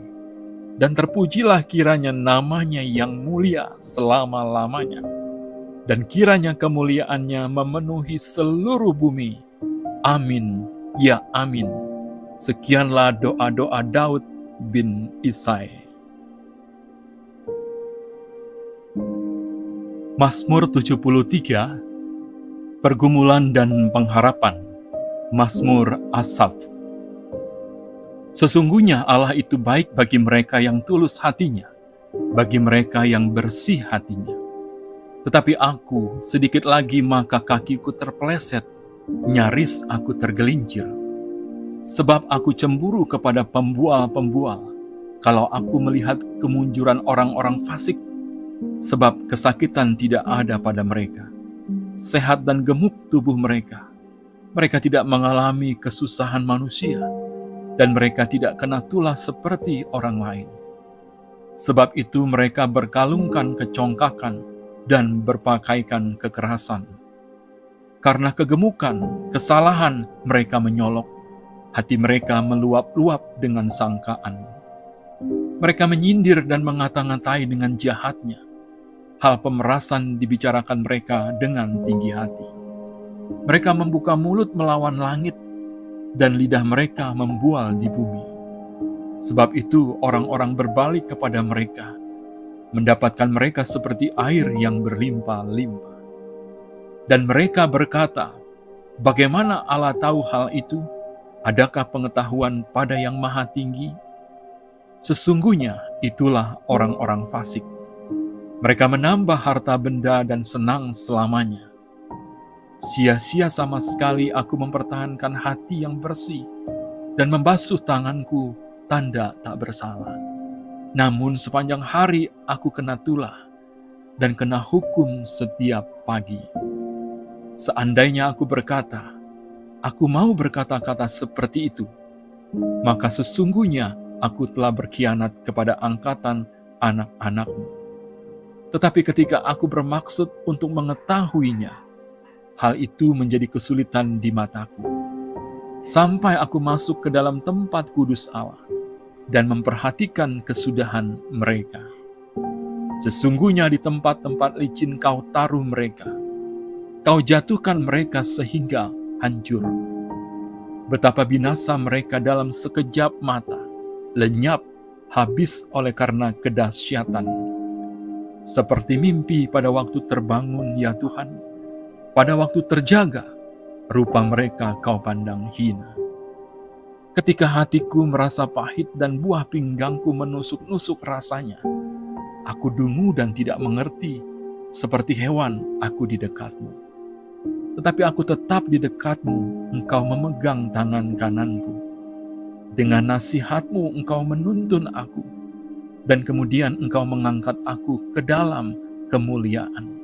Dan terpujilah kiranya namanya yang mulia selama-lamanya. Dan kiranya kemuliaannya memenuhi seluruh bumi. Amin, ya amin. Sekianlah doa-doa Daud bin Isai. Mazmur 73, Pergumulan dan Pengharapan. Mazmur Asaf. Sesungguhnya Allah itu baik bagi mereka yang tulus hatinya, bagi mereka yang bersih hatinya. Tetapi aku sedikit lagi maka kakiku terpeleset, nyaris aku tergelincir. Sebab aku cemburu kepada pembual-pembual, kalau aku melihat kemunjuran orang-orang fasik. Sebab kesakitan tidak ada pada mereka, sehat dan gemuk tubuh mereka. Mereka tidak mengalami kesusahan manusia, dan mereka tidak kena tulah seperti orang lain. Sebab itu mereka berkalungkan kecongkakan dan berpakaikan kekerasan. Karena kegemukan, kesalahan mereka menyolok, hati mereka meluap-luap dengan sangkaan. Mereka menyindir dan mengata-ngatai dengan jahatnya. Hal pemerasan dibicarakan mereka dengan tinggi hati. Mereka membuka mulut melawan langit, dan lidah mereka membual di bumi. Sebab itu orang-orang berbalik kepada mereka, mendapatkan mereka seperti air yang berlimpah-limpah. Dan mereka berkata, "Bagaimana Allah tahu hal itu? Adakah pengetahuan pada Yang Maha Tinggi?" Sesungguhnya itulah orang-orang fasik. Mereka menambah harta benda dan senang selamanya. Sia-sia sama sekali aku mempertahankan hati yang bersih dan membasuh tanganku tanda tak bersalah. Namun sepanjang hari aku kena tulah dan kena hukum setiap pagi. Seandainya aku berkata, aku mau berkata-kata seperti itu, maka sesungguhnya aku telah berkhianat kepada angkatan anak-anakmu. Tetapi ketika aku bermaksud untuk mengetahuinya, hal itu menjadi kesulitan di mataku. Sampai aku masuk ke dalam tempat kudus Allah dan memperhatikan kesudahan mereka. Sesungguhnya di tempat-tempat licin kau taruh mereka. Kau jatuhkan mereka sehingga hancur. Betapa binasa mereka dalam sekejap mata, lenyap, habis oleh karena kedahsyatan. Seperti mimpi pada waktu terbangun, ya Tuhan, pada waktu terjaga, rupa mereka kau pandang hina. Ketika hatiku merasa pahit dan buah pinggangku menusuk-nusuk rasanya, aku dungu dan tidak mengerti, seperti hewan aku di dekatmu. Tetapi aku tetap di dekatmu, engkau memegang tangan kananku. Dengan nasihatmu engkau menuntun aku, dan kemudian engkau mengangkat aku ke dalam kemuliaan.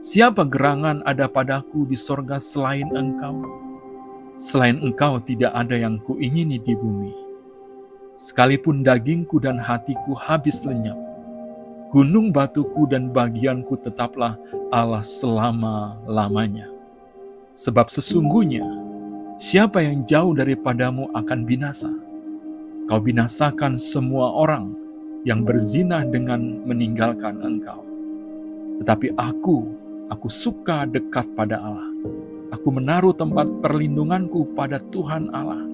Siapa gerangan ada padaku di sorga selain engkau? Selain engkau tidak ada yang kuingini di bumi. Sekalipun dagingku dan hatiku habis lenyap, gunung batuku dan bagianku tetaplah Allah selama-lamanya. Sebab sesungguhnya, siapa yang jauh daripadamu akan binasa. Kau binasakan semua orang yang berzina dengan meninggalkan engkau. Tetapi aku suka dekat pada Allah. Aku menaruh tempat perlindunganku pada Tuhan Allah,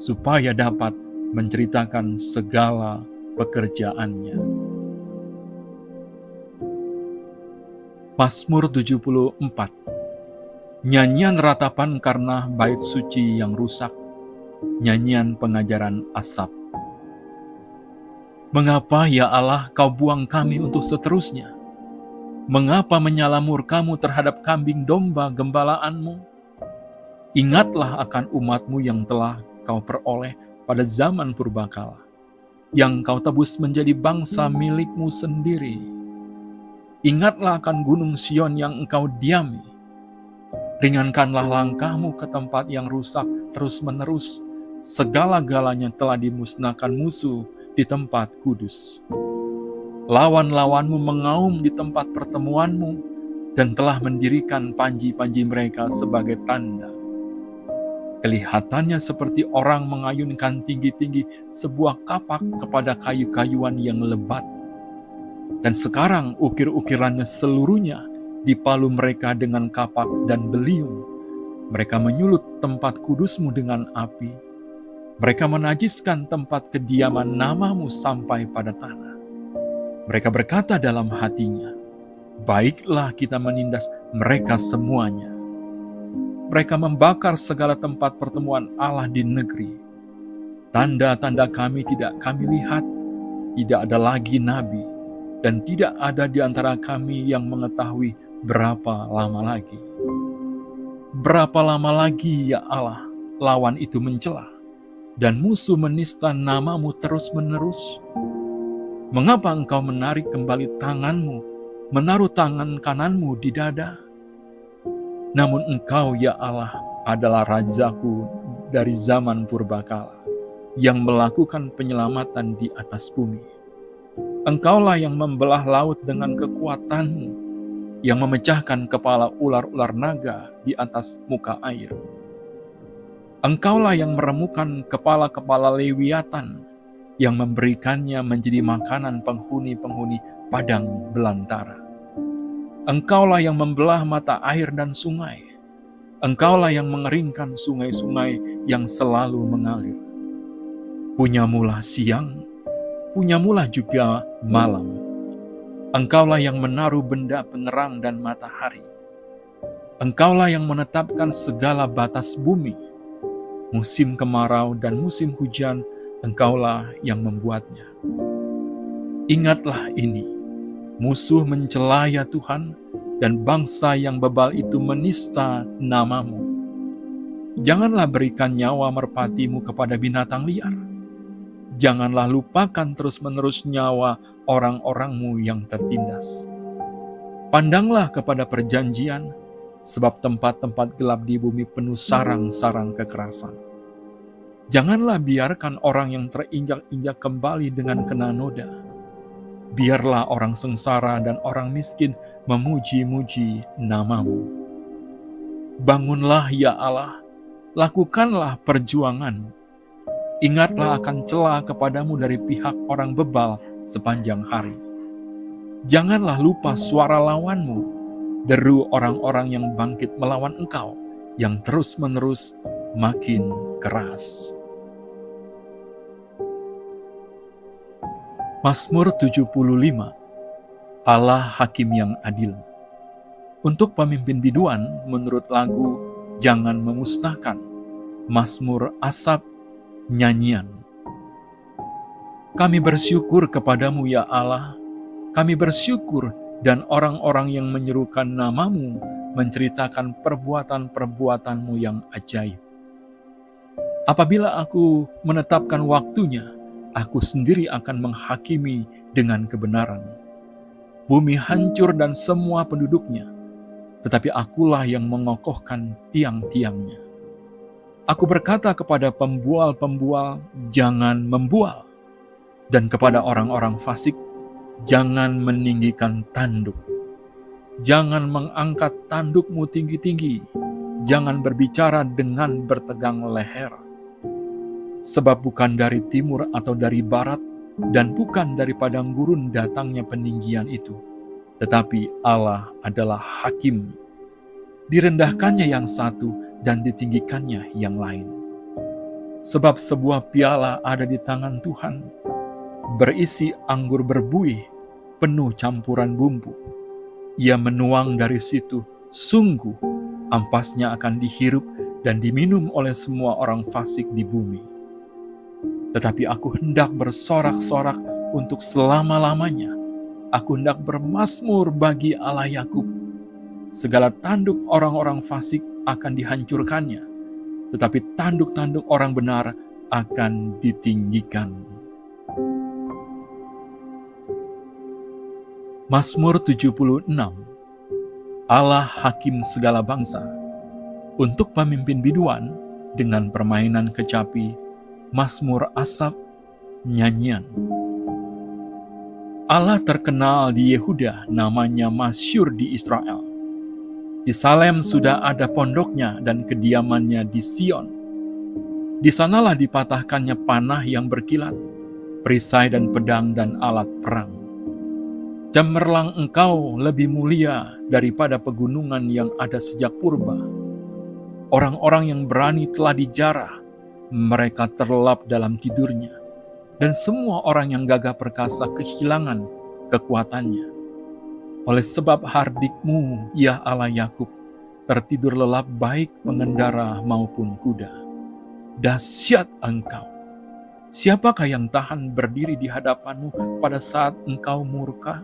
supaya dapat menceritakan segala pekerjaannya. Mazmur 74. Nyanyian ratapan karena bait suci yang rusak. Nyanyian pengajaran Asaf. Mengapa ya Allah kau buang kami untuk seterusnya? Mengapa menyala murkamu terhadap kambing domba gembalaanmu? Ingatlah akan umatmu yang telah kau peroleh pada zaman purbakala, yang kau tebus menjadi bangsa milikmu sendiri. Ingatlah akan gunung Sion yang engkau diami. Ringankanlah langkahmu ke tempat yang rusak terus-menerus. Segala-galanya telah dimusnahkan musuh di tempat kudus. Lawan-lawanmu mengaum di tempat pertemuanmu dan telah mendirikan panji-panji mereka sebagai tanda. Kelihatannya seperti orang mengayunkan tinggi-tinggi sebuah kapak kepada kayu-kayuan yang lebat. Dan sekarang ukir-ukirannya seluruhnya dipalu mereka dengan kapak dan beliung. Mereka menyulut tempat kudusmu dengan api. Mereka menajiskan tempat kediaman namamu sampai pada tanah. Mereka berkata dalam hatinya, baiklah kita menindas mereka semuanya. Mereka membakar segala tempat pertemuan Allah di negeri. Tanda-tanda kami tidak kami lihat, tidak ada lagi nabi, dan tidak ada di antara kami yang mengetahui berapa lama lagi. Berapa lama lagi ya Allah, lawan itu mencela, dan musuh menista namamu terus-menerus? Mengapa engkau menarik kembali tanganmu, menaruh tangan kananmu di dada? Namun engkau, ya Allah, adalah Rajaku dari zaman purbakala, yang melakukan penyelamatan di atas bumi. Engkaulah yang membelah laut dengan kekuatanmu, yang memecahkan kepala ular-ular naga di atas muka air. Engkaulah yang meremukkan kepala-kepala lewiatan, yang memberikannya menjadi makanan penghuni-penghuni padang belantara. Engkaulah yang membelah mata air dan sungai. Engkaulah yang mengeringkan sungai-sungai yang selalu mengalir. Punyamulah siang, punyamulah juga malam. Engkaulah yang menaruh benda penerang dan matahari. Engkaulah yang menetapkan segala batas bumi. Musim kemarau dan musim hujan, engkaulah yang membuatnya. Ingatlah ini, musuh mencela ya Tuhan, dan bangsa yang bebal itu menista namamu. Janganlah berikan nyawa merpatimu kepada binatang liar. Janganlah lupakan terus-menerus nyawa orang-orangmu yang tertindas. Pandanglah kepada perjanjian, sebab tempat-tempat gelap di bumi penuh sarang-sarang kekerasan. Janganlah biarkan orang yang terinjak-injak kembali dengan kena noda. Biarlah orang sengsara dan orang miskin memuji-muji namamu. Bangunlah ya Allah, lakukanlah perjuanganmu. Ingatlah akan cela kepadamu dari pihak orang bebal sepanjang hari. Janganlah lupa suara lawanmu, deru orang-orang yang bangkit melawan engkau, yang terus-menerus makin keras. Mazmur 75. Allah Hakim yang adil. Untuk pemimpin biduan, menurut lagu Jangan Memusnahkan, Mazmur Asap, nyanyian. Kami bersyukur kepadamu ya Allah, kami bersyukur, dan orang-orang yang menyerukan namamu menceritakan perbuatan-perbuatanmu yang ajaib. Apabila aku menetapkan waktunya, aku sendiri akan menghakimi dengan kebenaran. Bumi hancur dan semua penduduknya, tetapi akulah yang mengokohkan tiang-tiangnya. Aku berkata kepada pembual-pembual, jangan membual, dan kepada orang-orang fasik, jangan meninggikan tanduk. Jangan mengangkat tandukmu tinggi-tinggi, jangan berbicara dengan bertegang leher. Sebab bukan dari timur atau dari barat, dan bukan dari padang gurun datangnya peninggian itu, tetapi Allah adalah hakim. Direndahkannya yang satu dan ditinggikannya yang lain. Sebab sebuah piala ada di tangan Tuhan, berisi anggur berbuih, penuh campuran bumbu. Ia menuang dari situ, sungguh ampasnya akan dihirup dan diminum oleh semua orang fasik di bumi. Tetapi aku hendak bersorak-sorak untuk selama-lamanya. Aku hendak bermazmur bagi Allah Yakub. Segala tanduk orang-orang fasik akan dihancurkannya, tetapi tanduk-tanduk orang benar akan ditinggikan. Mazmur 76. Allah Hakim segala bangsa. Untuk pemimpin biduan, dengan permainan kecapi, Mazmur Asaf, nyanyian. Allah terkenal di Yehuda, namanya masyhur di Israel. Di Salem sudah ada pondoknya dan kediamannya di Sion. Di sanalah dipatahkannya panah yang berkilat, perisai dan pedang dan alat perang. Cemerlang engkau lebih mulia daripada pegunungan yang ada sejak purba. Orang-orang yang berani telah dijarah, mereka terlelap dalam tidurnya, dan semua orang yang gagah perkasa kehilangan kekuatannya. Oleh sebab hardikmu, ya Allah Yakub, tertidur lelap baik pengendara maupun kuda. Dahsyat engkau! Siapakah yang tahan berdiri di hadapanmu pada saat engkau murka?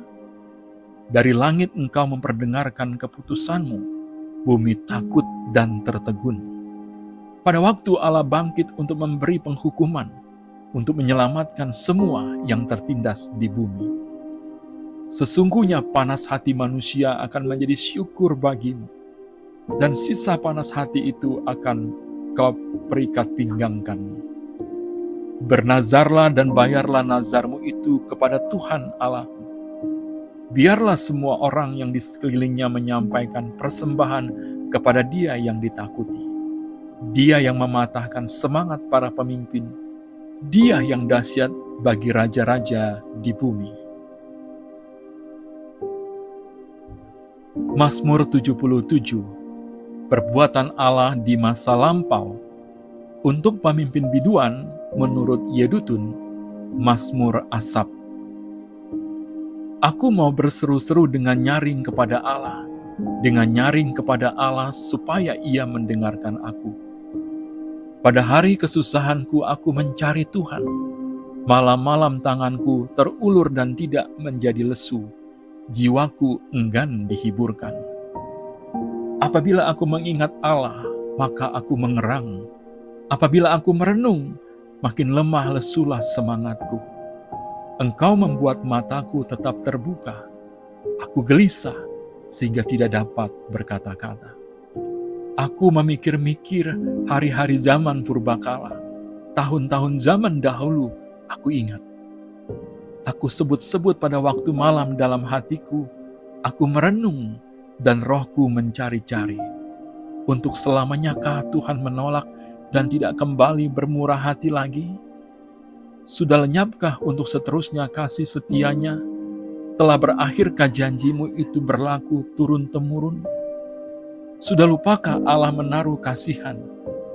Dari langit engkau memperdengarkan keputusanmu, bumi takut dan tertegun. Pada waktu Allah bangkit untuk memberi penghukuman, untuk menyelamatkan semua yang tertindas di bumi. Sesungguhnya panas hati manusia akan menjadi syukur bagimu, dan sisa panas hati itu akan kau perikat pinggangkan. Bernazarlah dan bayarlah nazarmu itu kepada Tuhan Allahmu. Biarlah semua orang yang di sekelilingnya menyampaikan persembahan kepada Dia yang ditakuti. Dia yang mematahkan semangat para pemimpin. Dia yang dahsyat bagi raja-raja di bumi. Mazmur 77. Perbuatan Allah di masa lampau. Untuk pemimpin biduan, menurut Yedutun, Mazmur Asap. Aku mau berseru-seru dengan nyaring kepada Allah, dengan nyaring kepada Allah supaya Ia mendengarkan aku. Pada hari kesusahanku aku mencari Tuhan. Malam-malam tanganku terulur dan tidak menjadi lesu. Jiwaku enggan dihiburkan. Apabila aku mengingat Allah, maka aku mengerang. Apabila aku merenung, makin lemah lesulah semangatku. Engkau membuat mataku tetap terbuka. Aku gelisah sehingga tidak dapat berkata-kata. Aku memikir-mikir hari-hari zaman purbakala. Tahun-tahun zaman dahulu aku ingat. Aku sebut-sebut pada waktu malam dalam hatiku. Aku merenung dan rohku mencari-cari. Untuk selamanyakah Tuhan menolak dan tidak kembali bermurah hati lagi? Sudah lenyapkah untuk seterusnya kasih setianya? Telah berakhirkah janjimu itu berlaku turun-temurun? Sudah lupakah Allah menaruh kasihan?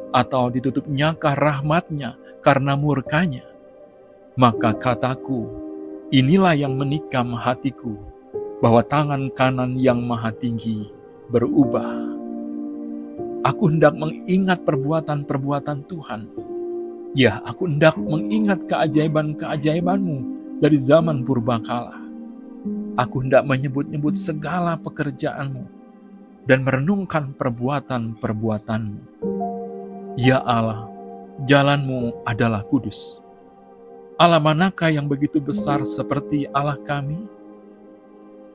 Atau ditutupnyakah rahmatnya karena murkanya? Maka kataku, inilah yang menikam hatiku, bahwa tangan kanan yang maha tinggi berubah. Aku hendak mengingat perbuatan-perbuatan Tuhan. Ya, aku hendak mengingat keajaiban-keajaiban-Mu dari zaman purbakala. Aku hendak menyebut-nyebut segala pekerjaan-Mu dan merenungkan perbuatan-perbuatan-Mu. Ya Allah, jalan-Mu adalah kudus. Allah manakah yang begitu besar seperti Allah kami?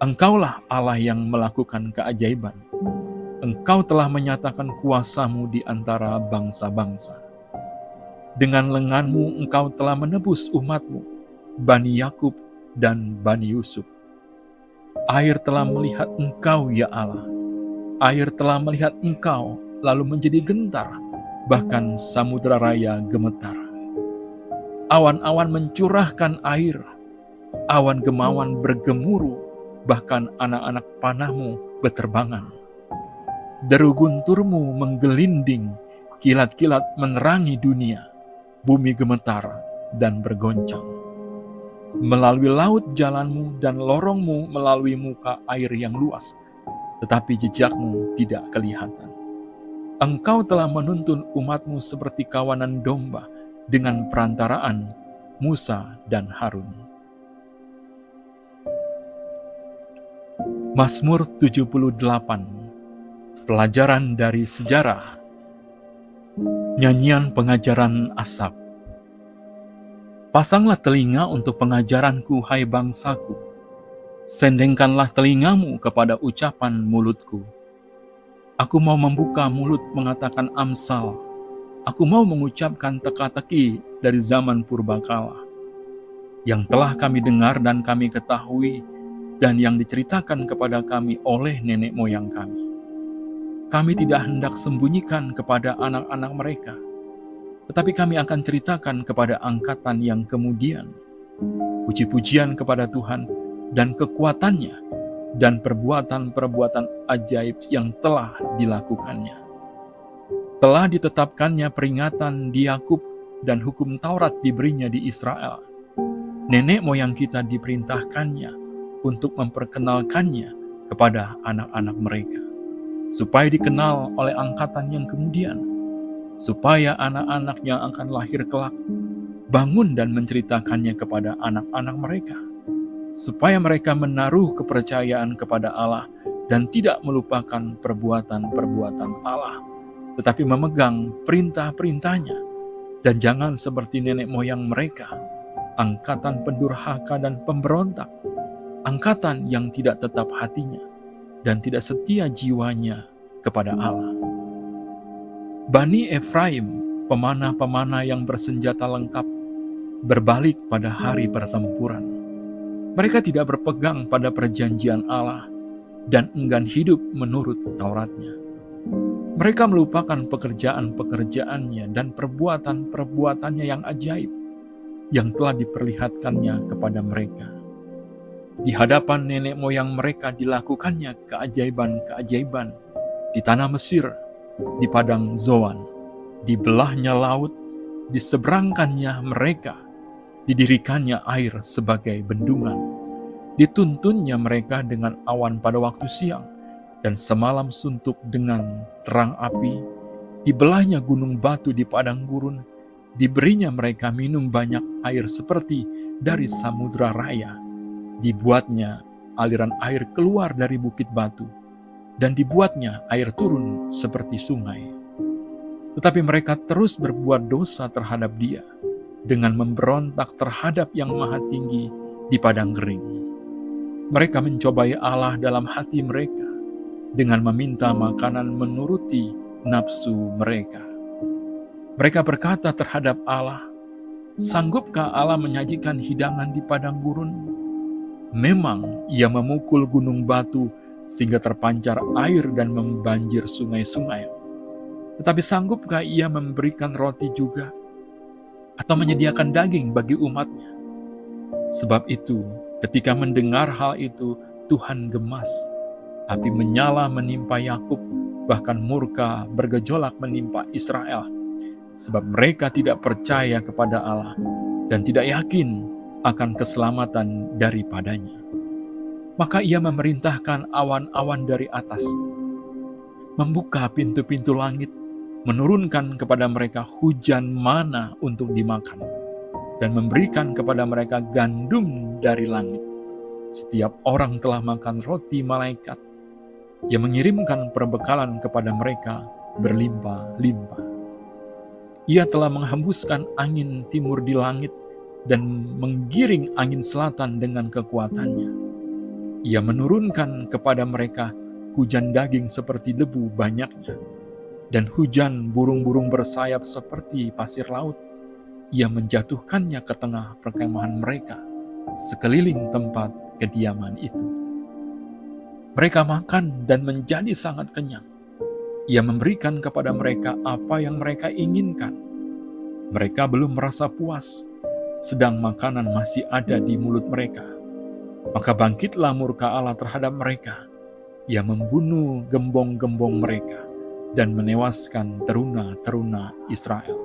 Engkaulah Allah yang melakukan keajaiban. Engkau telah menyatakan kuasa-Mu di antara bangsa-bangsa. Dengan lengan-Mu Engkau telah menebus umat-Mu, Bani Yakub dan Bani Yusuf. Air telah melihat Engkau, ya Allah. Air telah melihat Engkau, lalu menjadi gentar, bahkan samudera raya gemetar. Awan-awan mencurahkan air, awan gemawan bergemuruh, bahkan anak-anak panah-Mu beterbangan. Deru guntur-Mu menggelinding, kilat-kilat menerangi dunia, bumi gemetar dan bergoncang. Melalui laut jalan-Mu dan lorong-Mu melalui muka air yang luas, tetapi jejak-Mu tidak kelihatan. Engkau telah menuntun umat-Mu seperti kawanan domba dengan perantaraan Musa dan Harun. Mazmur 78. Pelajaran dari sejarah. Nyanyian pengajaran Asap. Pasanglah telinga untuk pengajaranku, hai bangsaku. Sendengkanlah telingamu kepada ucapan mulutku. Aku mau membuka mulut mengatakan amsal. Aku mau mengucapkan teka-teki dari zaman purbakala. Yang telah kami dengar dan kami ketahui, dan yang diceritakan kepada kami oleh nenek moyang kami. Kami tidak hendak sembunyikan kepada anak-anak mereka, tetapi kami akan ceritakan kepada angkatan yang kemudian. Puji-pujian kepada Tuhan dan kekuatannya, dan perbuatan-perbuatan ajaib yang telah dilakukannya. Telah ditetapkannya peringatan di Yakub dan hukum Taurat diberinya di Israel. Nenek moyang kita diperintahkannya untuk memperkenalkannya kepada anak-anak mereka, supaya dikenal oleh angkatan yang kemudian, supaya anak-anak yang akan lahir kelak bangun dan menceritakannya kepada anak-anak mereka, supaya mereka menaruh kepercayaan kepada Allah dan tidak melupakan perbuatan-perbuatan Allah, tetapi memegang perintah-perintahnya, Dan jangan seperti nenek moyang mereka, angkatan pendurhaka dan pemberontak, angkatan yang tidak tetap hatinya dan tidak setia jiwanya kepada Allah. Bani Efraim, pemanah-pemanah yang bersenjata lengkap, berbalik pada hari pertempuran. Mereka tidak berpegang pada perjanjian Allah dan enggan hidup menurut Tauratnya. Mereka melupakan pekerjaan-pekerjaannya dan perbuatan-perbuatannya yang ajaib yang telah diperlihatkannya kepada mereka. Di hadapan nenek moyang mereka dilakukannya keajaiban-keajaiban di tanah Mesir, di padang Zoan, dibelahnya laut, diseberangkannya mereka, didirikannya air sebagai bendungan, dituntunnya mereka dengan awan pada waktu siang, dan semalam suntuk dengan terang api, dibelahnya gunung batu di padang gurun, diberinya mereka minum banyak air seperti dari samudra raya, dibuatnya aliran air keluar dari bukit batu, dan dibuatnya air turun seperti sungai. Tetapi mereka terus berbuat dosa terhadap Dia, dengan memberontak terhadap Yang Maha Tinggi di padang kering. Mereka mencobai Allah dalam hati mereka, dengan meminta makanan menuruti nafsu mereka. Mereka berkata terhadap Allah, "Sanggupkah Allah menyajikan hidangan di padang gurun? Memang Ia memukul gunung batu sehingga terpancar air dan membanjir sungai-sungai. Tetapi sanggupkah Ia memberikan roti juga, atau menyediakan daging bagi umat-Nya?" Sebab itu, ketika mendengar hal itu, Tuhan gemas. Api menyala menimpa Yakub, bahkan murka bergejolak menimpa Israel, sebab mereka tidak percaya kepada Allah dan tidak yakin akan keselamatan daripadanya. Maka Ia memerintahkan awan-awan dari atas, membuka pintu-pintu langit, menurunkan kepada mereka hujan mana untuk dimakan, dan memberikan kepada mereka gandum dari langit. Setiap orang telah makan roti malaikat. Ia mengirimkan perbekalan kepada mereka berlimpah-limpah. Ia telah menghembuskan angin timur di langit dan menggiring angin selatan dengan kekuatannya. Ia menurunkan kepada mereka hujan daging seperti debu banyaknya, dan hujan burung-burung bersayap seperti pasir laut. Ia menjatuhkannya ke tengah perkemahan mereka, sekeliling tempat kediaman itu. Mereka makan dan menjadi sangat kenyang. Ia memberikan kepada mereka apa yang mereka inginkan. Mereka belum merasa puas, sedang makanan masih ada di mulut mereka. Maka bangkitlah murka Allah terhadap mereka. Ia membunuh gembong-gembong mereka dan menewaskan teruna-teruna Israel.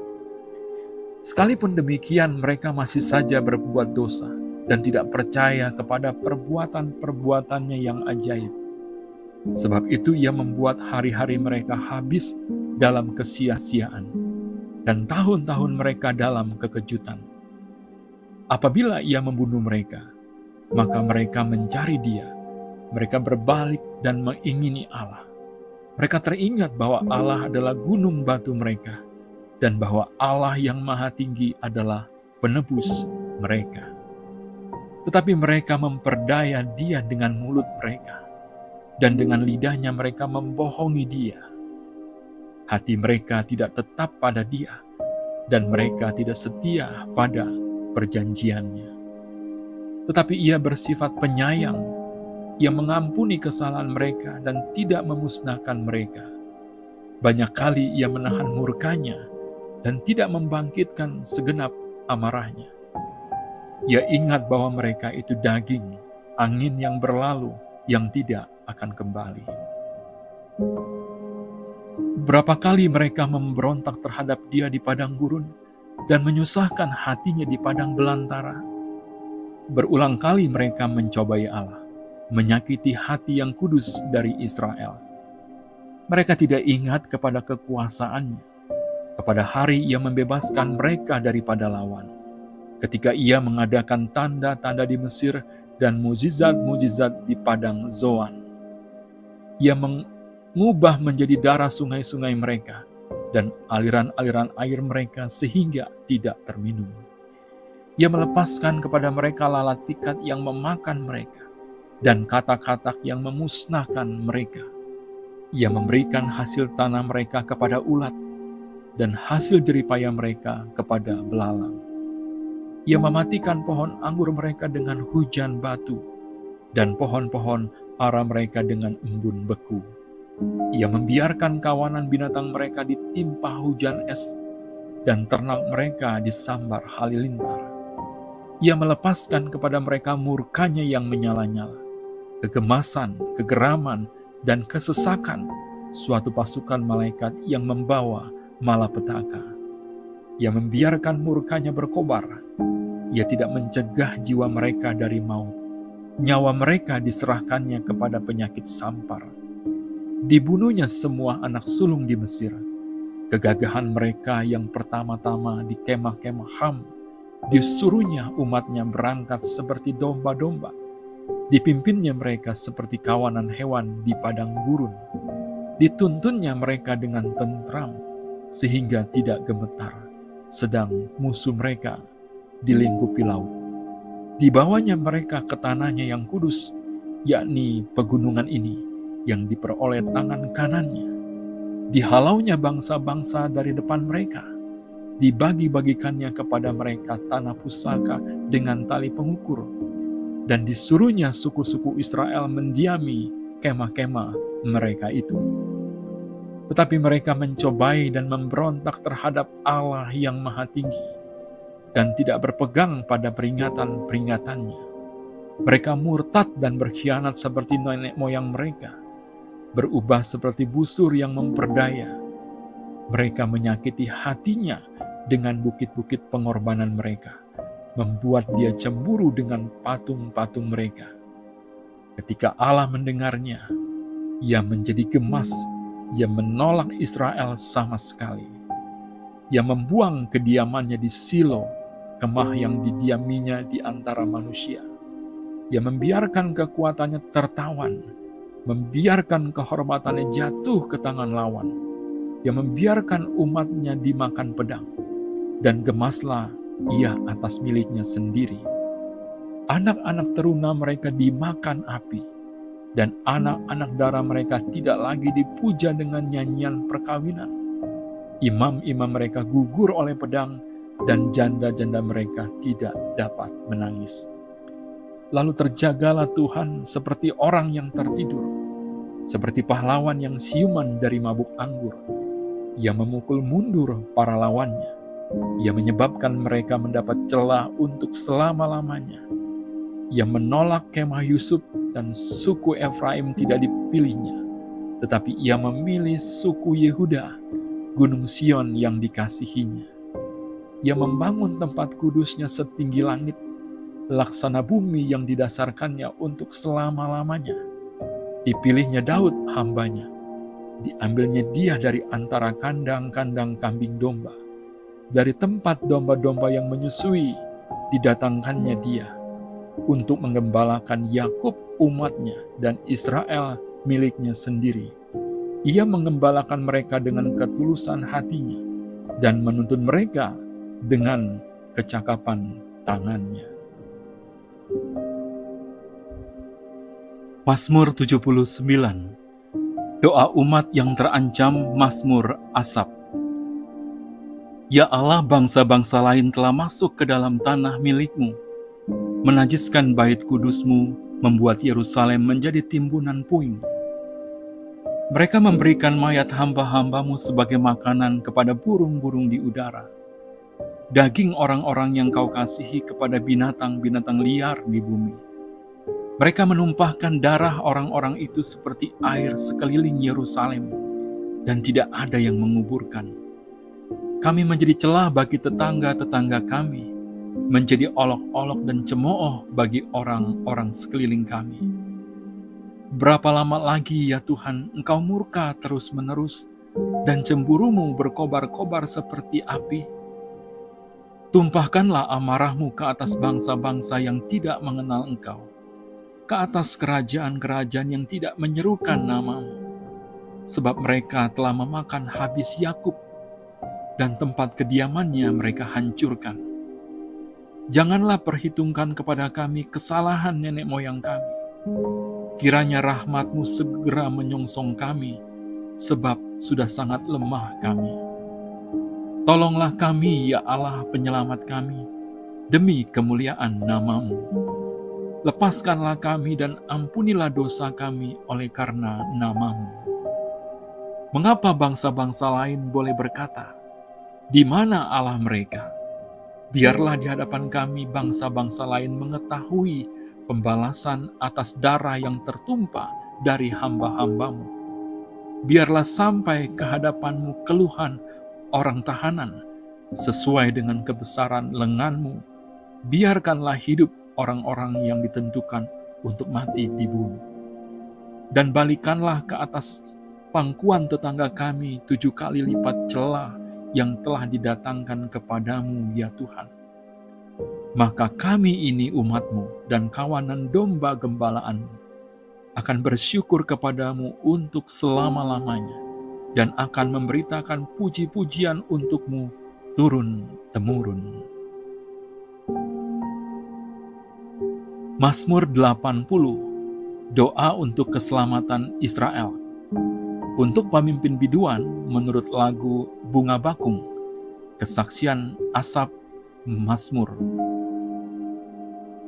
Sekalipun demikian, mereka masih saja berbuat dosa dan tidak percaya kepada perbuatan-perbuatannya yang ajaib. Sebab itu Ia membuat hari-hari mereka habis dalam kesia-siaan, dan tahun-tahun mereka dalam kekejutan. Apabila Ia membunuh mereka, maka mereka mencari Dia. Mereka berbalik dan mengingini Allah. Mereka teringat bahwa Allah adalah gunung batu mereka, dan bahwa Allah yang Maha Tinggi adalah penebus mereka. Tetapi mereka memperdaya Dia dengan mulut mereka, dan dengan lidahnya mereka membohongi Dia. Hati mereka tidak tetap pada Dia, dan mereka tidak setia pada perjanjiannya. Tetapi Ia bersifat penyayang, Ia mengampuni kesalahan mereka dan tidak memusnahkan mereka. Banyak kali Ia menahan murkanya dan tidak membangkitkan segenap amarahnya. Ia ingat bahwa mereka itu daging, angin yang berlalu, yang tidak akan kembali. Berapa kali mereka memberontak terhadap Dia di padang gurun dan menyusahkan hatinya di padang belantara. Berulang kali mereka mencobai Allah, menyakiti hati yang kudus dari Israel. Mereka tidak ingat kepada kekuasaannya, kepada hari Ia membebaskan mereka daripada lawan. Ketika Ia mengadakan tanda-tanda di Mesir dan mujizat-mujizat di padang Zoan. Ia mengubah menjadi darah sungai-sungai mereka dan aliran-aliran air mereka sehingga tidak terminum. Ia melepaskan kepada mereka lalat pikat yang memakan mereka, dan katak-katak yang memusnahkan mereka. Ia memberikan hasil tanah mereka kepada ulat, dan hasil jeripaya mereka kepada belalang. Ia mematikan pohon anggur mereka dengan hujan batu, dan pohon-pohon ara mereka dengan embun beku. Ia membiarkan kawanan binatang mereka ditimpa hujan es, dan ternak mereka disambar halilintar. Ia melepaskan kepada mereka murkanya yang menyala-nyala, kegemasan, kegeraman, dan kesesakan, suatu pasukan malaikat yang membawa malapetaka. Ia membiarkan murkanya berkobar. Ia tidak mencegah jiwa mereka dari maut. Nyawa mereka diserahkannya kepada penyakit sampar. Dibunuhnya semua anak sulung di Mesir. Kegagahan mereka yang pertama-tama di kemah-kemah Ham, disuruhnya umatnya berangkat seperti domba-domba. Dipimpinnya mereka seperti kawanan hewan di padang gurun. Dituntunnya mereka dengan tentram, sehingga tidak gemetar, sedang musuh mereka dilingkupi laut. Dibawanya mereka ke tanahnya yang kudus, yakni pegunungan ini yang diperoleh tangan kanannya. Dihalaunya bangsa-bangsa dari depan mereka, dibagi-bagikannya kepada mereka tanah pusaka dengan tali pengukur, dan disuruhnya suku-suku Israel mendiami kemah-kemah mereka itu. Tetapi mereka mencobai dan memberontak terhadap Allah yang Maha Tinggi, dan tidak berpegang pada peringatan-peringatannya. Mereka murtad dan berkhianat seperti nenek moyang mereka, berubah seperti busur yang memperdaya. Mereka menyakiti hatinya dengan bukit-bukit pengorbanan mereka, membuat dia cemburu dengan patung-patung mereka. Ketika Allah mendengarnya, ia menjadi gemas, ia menolak Israel sama sekali. Ia membuang kediamannya di Silo, kemah yang didiaminya di antara manusia. Ia membiarkan kekuatannya tertawan, membiarkan kehormatannya jatuh ke tangan lawan. Ia membiarkan umatnya dimakan pedang, dan gemaslah ia atas miliknya sendiri. Anak-anak teruna mereka dimakan api, dan anak-anak darah mereka tidak lagi dipuja dengan nyanyian perkawinan. Imam-imam mereka gugur oleh pedang, dan janda-janda mereka tidak dapat menangis. Lalu terjagalah Tuhan seperti orang yang tertidur, seperti pahlawan yang siuman dari mabuk anggur. Ia memukul mundur para lawannya. Ia menyebabkan mereka mendapat celah untuk selama-lamanya. Ia menolak kemah Yusuf, dan suku Efraim tidak dipilihnya. Tetapi ia memilih suku Yehuda, Gunung Sion yang dikasihinya. Ia membangun tempat kudusnya setinggi langit, laksana bumi yang didasarkannya untuk selama-lamanya. Dipilihnya Daud hambanya, diambilnya dia dari antara kandang-kandang kambing domba. Dari tempat domba-domba yang menyusui, didatangkannya dia untuk menggembalakan Yakub umatnya dan Israel miliknya sendiri. Ia mengembalakan mereka dengan ketulusan hatinya dan menuntun mereka dengan kecakapan tangannya. Mazmur 79. Doa umat yang terancam, Mazmur Asaf. Ya Allah, bangsa-bangsa lain telah masuk ke dalam tanah milik-Mu, menajiskan bait kudus-Mu, membuat Yerusalem menjadi timbunan puing. Mereka memberikan mayat hamba-hamba-Mu sebagai makanan kepada burung-burung di udara, daging orang-orang yang Kau kasihi kepada binatang-binatang liar di bumi. Mereka menumpahkan darah orang-orang itu seperti air sekeliling Yerusalem, dan tidak ada yang menguburkan. Kami menjadi celah bagi tetangga-tetangga kami, menjadi olok-olok dan cemooh bagi orang-orang sekeliling kami. Berapa lama lagi ya Tuhan, Engkau murka terus-menerus, dan cemburu-Mu berkobar-kobar seperti api? Tumpahkanlah amarah-Mu ke atas bangsa-bangsa yang tidak mengenal Engkau, ke atas kerajaan-kerajaan yang tidak menyerukan nama-Mu. Sebab mereka telah memakan habis Yakub, dan tempat kediamannya mereka hancurkan. Janganlah perhitungkan kepada kami kesalahan nenek moyang kami. Kiranya rahmat-Mu segera menyongsong kami, sebab sudah sangat lemah kami. Tolonglah kami, ya Allah penyelamat kami, demi kemuliaan nama-Mu. Lepaskanlah kami dan ampunilah dosa kami oleh karena nama-Mu. Mengapa bangsa-bangsa lain boleh berkata, "Di mana Allah mereka?" Biarlah di hadapan kami bangsa-bangsa lain mengetahui pembalasan atas darah yang tertumpah dari hamba-hamba-Mu. Biarlah sampai ke hadapan-Mu keluhan orang tahanan sesuai dengan kebesaran lengan-Mu. Biarkanlah hidup orang-orang yang ditentukan untuk mati dibunuh. Dan balikanlah ke atas pangkuan tetangga kami 7 kali lipat celah yang telah didatangkan kepadamu, ya Tuhan. Maka kami ini umat-Mu dan kawanan domba gembalaan-Mu akan bersyukur kepadamu untuk selama-lamanya dan akan memberitakan puji-pujian untuk-Mu turun-temurun. Mazmur 80, doa untuk keselamatan Israel. Untuk pemimpin biduan menurut lagu Bunga Bakung, kesaksian Asaf, Mazmur.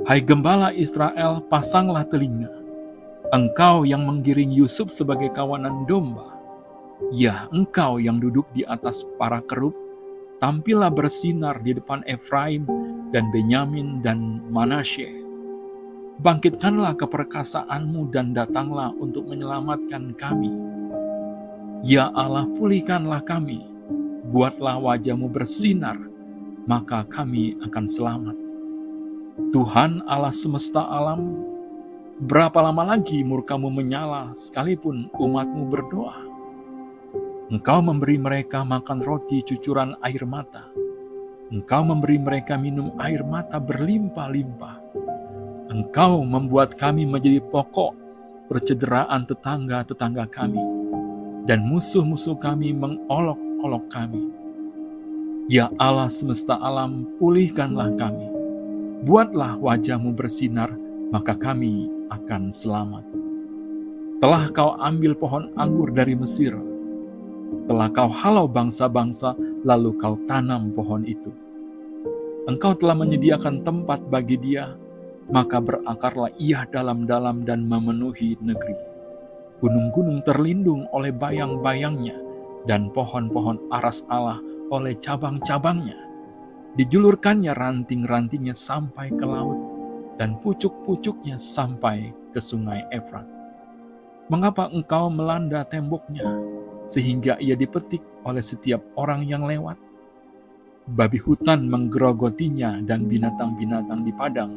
Hai gembala Israel, pasanglah telinga, engkau yang menggiring Yusuf sebagai kawanan domba. Ya, engkau yang duduk di atas para kerub, tampillah bersinar di depan Efraim dan Benyamin dan Manasye. Bangkitkanlah keperkasaanmu dan datanglah untuk menyelamatkan kami. Ya Allah, pulihkanlah kami, buatlah wajah-Mu bersinar, maka kami akan selamat. Tuhan Allah semesta alam, berapa lama lagi murka-Mu menyala sekalipun umat-Mu berdoa? Engkau memberi mereka makan roti cucuran air mata. Engkau memberi mereka minum air mata berlimpah-limpah. Engkau membuat kami menjadi pokok percederaan tetangga-tetangga kami, dan musuh-musuh kami mengolok-olok kami. Ya Allah semesta alam, pulihkanlah kami. Buatlah wajah-Mu bersinar, maka kami akan selamat. Telah Kau ambil pohon anggur dari Mesir. Telah Kau halau bangsa-bangsa, lalu Kau tanam pohon itu. Engkau telah menyediakan tempat bagi dia, maka berakarlah ia dalam-dalam dan memenuhi negeri. Gunung-gunung terlindung oleh bayang-bayangnya, dan pohon-pohon aras Allah oleh cabang-cabangnya. Dijulurkannya ranting-rantingnya sampai ke laut, dan pucuk-pucuknya sampai ke sungai Efrat. Mengapa engkau melanda temboknya, sehingga ia dipetik oleh setiap orang yang lewat? Babi hutan menggerogotinya, dan binatang-binatang di padang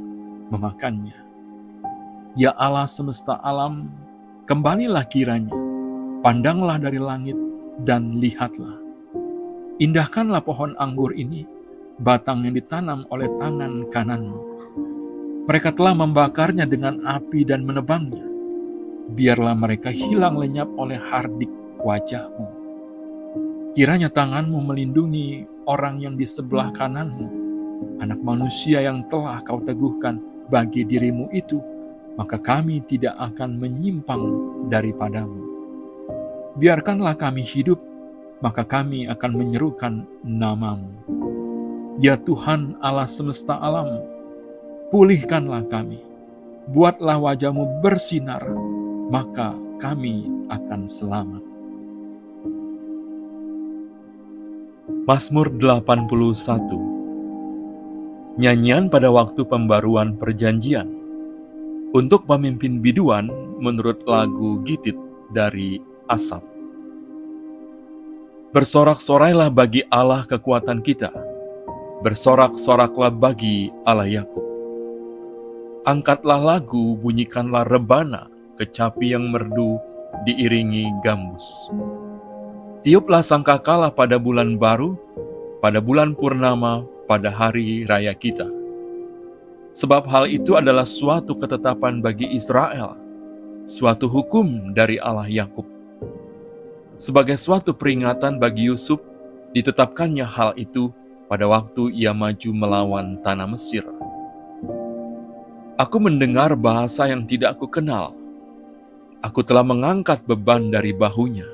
memakannya. Ya Allah semesta alam, kembalilah kiranya, pandanglah dari langit dan lihatlah. Indahkanlah pohon anggur ini, batang yang ditanam oleh tangan kanan-Mu. Mereka telah membakarnya dengan api dan menebangnya. Biarlah mereka hilang lenyap oleh hardik wajah-Mu. Kiranya tangan-Mu melindungi orang yang di sebelah kanan-Mu, anak manusia yang telah Kau teguhkan bagi diri-Mu itu, maka kami tidak akan menyimpang daripada-Mu. Biarkanlah kami hidup, maka kami akan menyerukan nama-Mu. Ya Tuhan Allah semesta alam, pulihkanlah kami, buatlah wajah-Mu bersinar, maka kami akan selamat. Mazmur 81. Nyanyian pada waktu pembaruan perjanjian. Untuk pemimpin biduan menurut lagu Gitit dari Asaf. Bersorak-sorailah bagi Allah kekuatan kita. Bersorak-soraklah bagi Allah Yakub. Angkatlah lagu, bunyikanlah rebana, kecapi yang merdu diiringi gambus. Tiuplah sangkakala pada bulan baru, pada bulan purnama, pada hari raya kita. Sebab hal itu adalah suatu ketetapan bagi Israel, suatu hukum dari Allah Yakub. Sebagai suatu peringatan bagi Yusuf, Ditetapkannya hal itu pada waktu ia maju melawan tanah Mesir. Aku mendengar bahasa yang tidak aku kenal. Aku telah mengangkat beban dari bahunya.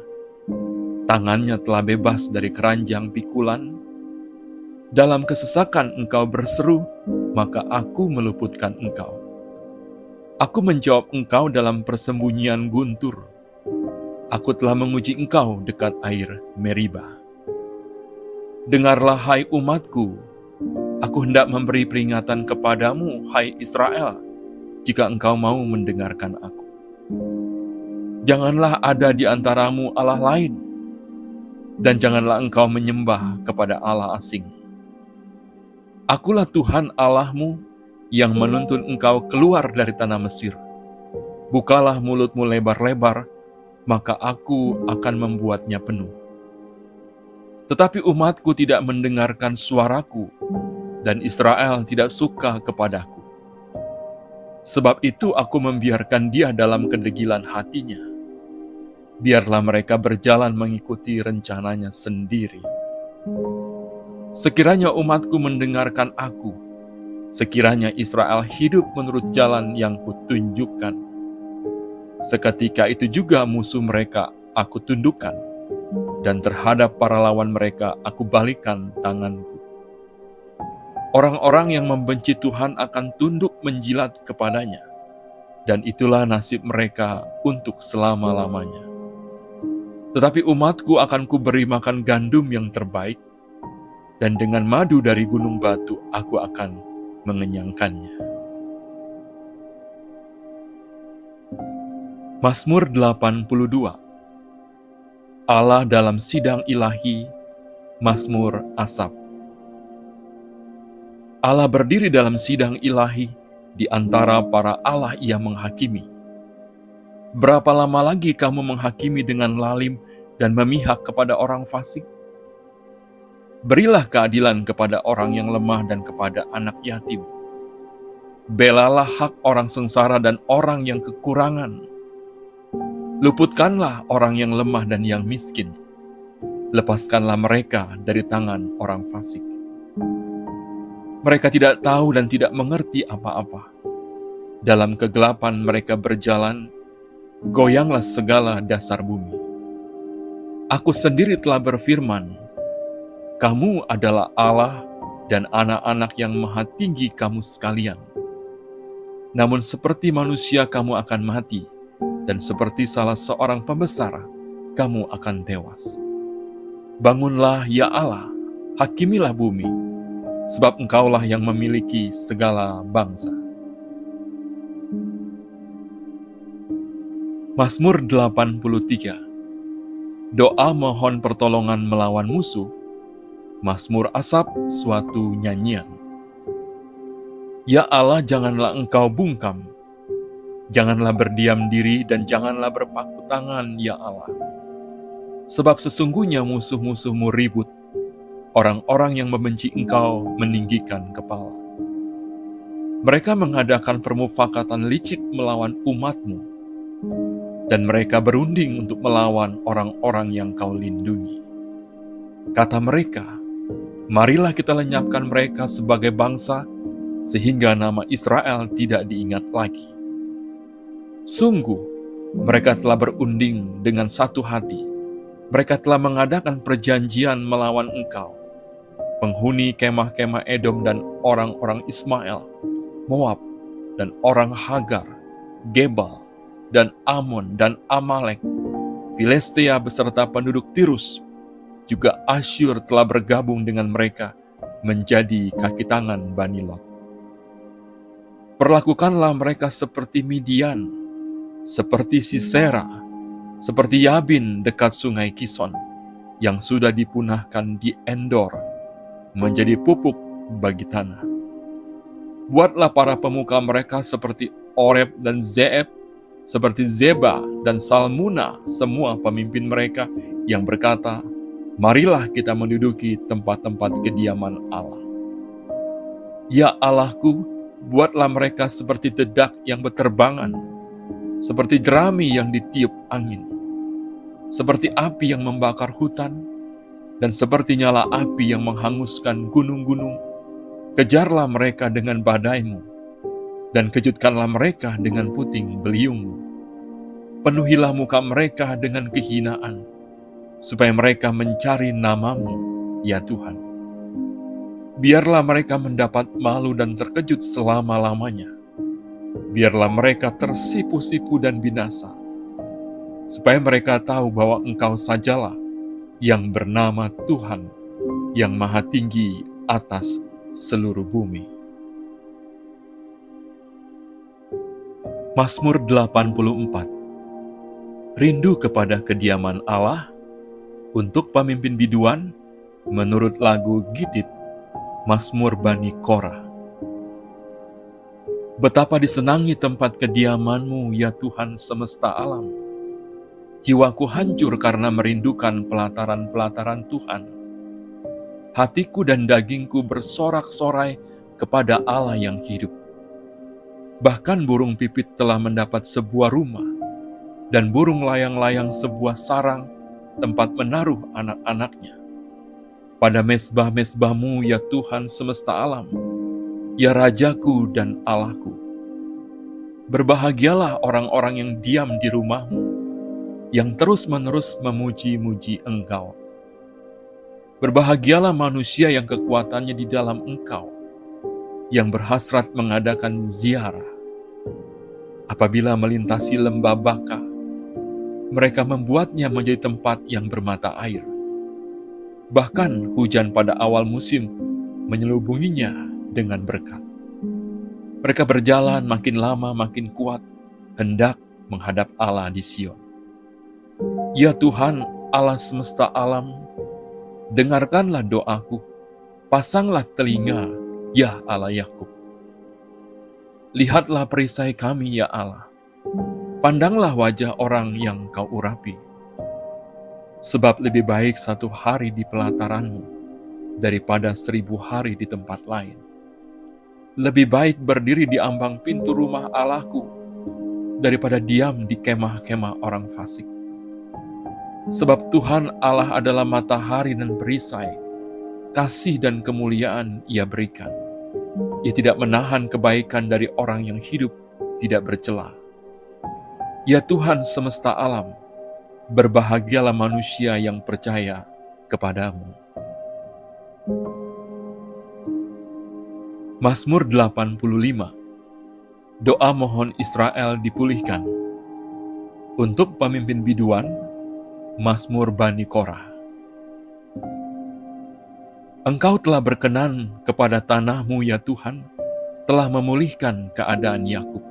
Tangannya telah bebas dari keranjang pikulan. Dalam kesesakan engkau berseru, maka aku meluputkan engkau. Aku menjawab engkau dalam persembunyian guntur. Aku telah menguji engkau dekat air Meriba. Dengarlah, hai umatku, aku hendak memberi peringatan kepadamu, hai Israel, jika engkau mau mendengarkan aku. Janganlah ada di antaramu Allah lain, dan janganlah engkau menyembah kepada Allah asing. Akulah Tuhan Allahmu yang menuntun engkau keluar dari tanah Mesir. Bukalah mulutmu lebar-lebar, maka aku akan membuatnya penuh. Tetapi umatku tidak mendengarkan suaraku, dan Israel tidak suka kepadaku. Sebab itu aku membiarkan dia dalam kedegilan hatinya. Biarlah mereka berjalan mengikuti rencananya sendiri. Sekiranya umatku mendengarkan aku, sekiranya Israel hidup menurut jalan yang kutunjukkan, seketika itu juga musuh mereka aku tundukkan, dan terhadap para lawan mereka aku balikan tanganku. Orang-orang yang membenci Tuhan akan tunduk menjilat kepadanya, dan itulah nasib mereka untuk selama-lamanya. Tetapi umatku akan kuberi makan gandum yang terbaik, dan dengan madu dari gunung batu aku akan mengenyangkannya. Mazmur 82. Allah dalam sidang ilahi, Mazmur Asaf. Allah berdiri dalam sidang ilahi, di antara para Allah ia menghakimi. Berapa lama lagi kamu menghakimi dengan lalim dan memihak kepada orang fasik? Berilah keadilan kepada orang yang lemah dan kepada anak yatim. Belalah hak orang sengsara dan orang yang kekurangan. Luputkanlah orang yang lemah dan yang miskin. Lepaskanlah mereka dari tangan orang fasik. Mereka tidak tahu dan tidak mengerti apa-apa. Dalam kegelapan mereka berjalan, goyanglah segala dasar bumi. Aku sendiri telah berfirman, kamu adalah Allah dan anak-anak yang maha tinggi kamu sekalian. Namun seperti manusia kamu akan mati, dan seperti salah seorang pembesar, kamu akan tewas. Bangunlah ya Allah, hakimilah bumi, sebab engkaulah yang memiliki segala bangsa. Mazmur 83. Doa mohon pertolongan melawan musuh. Mazmur Asaf, suatu nyanyian. Ya Allah, janganlah engkau bungkam. Janganlah berdiam diri dan janganlah berpaku tangan, ya Allah. Sebab sesungguhnya musuh-musuhmu ribut, orang-orang yang membenci engkau meninggikan kepala. Mereka mengadakan permufakatan licik melawan umatmu, dan mereka berunding untuk melawan orang-orang yang kau lindungi. Kata mereka, marilah kita lenyapkan mereka sebagai bangsa, sehingga nama Israel tidak diingat lagi. Sungguh, mereka telah berunding dengan satu hati. Mereka telah mengadakan perjanjian melawan engkau. Penghuni kemah-kemah Edom dan orang-orang Ismail, Moab, dan orang Hagar, Gebal, dan Amon, dan Amalek, Filistia beserta penduduk Tirus, juga Asyur telah bergabung dengan mereka menjadi kaki tangan Bani Lot. Perlakukanlah mereka seperti Midian, seperti Sisera, seperti Yabin dekat sungai Kison, yang sudah dipunahkan di Endor, menjadi pupuk bagi tanah. Buatlah para pemuka mereka seperti Oreb dan Zeeb, seperti Zeba dan Salmuna, semua pemimpin mereka yang berkata, marilah kita menduduki tempat-tempat kediaman Allah. Ya Allahku, buatlah mereka seperti dedak yang berterbangan, seperti jerami yang ditiup angin, seperti api yang membakar hutan, dan seperti nyala api yang menghanguskan gunung-gunung, kejarlah mereka dengan badai-Mu, dan kejutkanlah mereka dengan puting beliung-Mu. Penuhilah muka mereka dengan kehinaan, supaya mereka mencari nama-Mu, ya Tuhan. Biarlah mereka mendapat malu dan terkejut selama-lamanya. Biarlah mereka tersipu-sipu dan binasa, supaya mereka tahu bahwa Engkau sajalah yang bernama Tuhan, yang maha tinggi atas seluruh bumi. Mazmur 84. Rindu kepada kediaman Allah untuk pemimpin biduan menurut lagu Gitit, Mazmur Bani Korah. Betapa disenangi tempat kediaman-Mu, ya Tuhan semesta alam. Jiwaku hancur karena merindukan pelataran-pelataran Tuhan. Hatiku dan dagingku bersorak-sorai kepada Allah yang hidup. Bahkan burung pipit telah mendapat sebuah rumah, dan burung layang-layang sebuah sarang tempat menaruh anak-anaknya. Pada mezbah-mezbah-Mu, ya Tuhan semesta alam, ya Rajaku dan Allahku. Berbahagialah orang-orang yang diam di rumah-Mu, yang terus-menerus memuji-muji Engkau. Berbahagialah manusia yang kekuatannya di dalam Engkau, yang berhasrat mengadakan ziarah. Apabila melintasi lembah Baka, mereka membuatnya menjadi tempat yang bermata air. Bahkan hujan pada awal musim menyelubunginya dengan berkat. Mereka berjalan makin lama makin kuat, hendak menghadap Allah di Sion. Ya Tuhan, Allah semesta alam, dengarkanlah doaku, pasanglah telinga, ya Allah Yakub. Lihatlah perisai kami, ya Allah. Pandanglah wajah orang yang Kau urapi. Sebab lebih baik 1 hari di pelataran-Mu daripada 1000 hari di tempat lain. Lebih baik berdiri di ambang pintu rumah Allahku daripada diam di kemah-kemah orang fasik. Sebab Tuhan Allah adalah matahari dan perisai, kasih dan kemuliaan Ia berikan. Ia tidak menahan kebaikan dari orang yang hidup tidak bercela. Ya Tuhan semesta alam, berbahagialah manusia yang percaya kepadamu. Mazmur 85. Doa mohon Israel dipulihkan. Untuk pemimpin biduan, Mazmur Bani Korah. Engkau telah berkenan kepada tanah-Mu, ya Tuhan, telah memulihkan keadaan Yakub.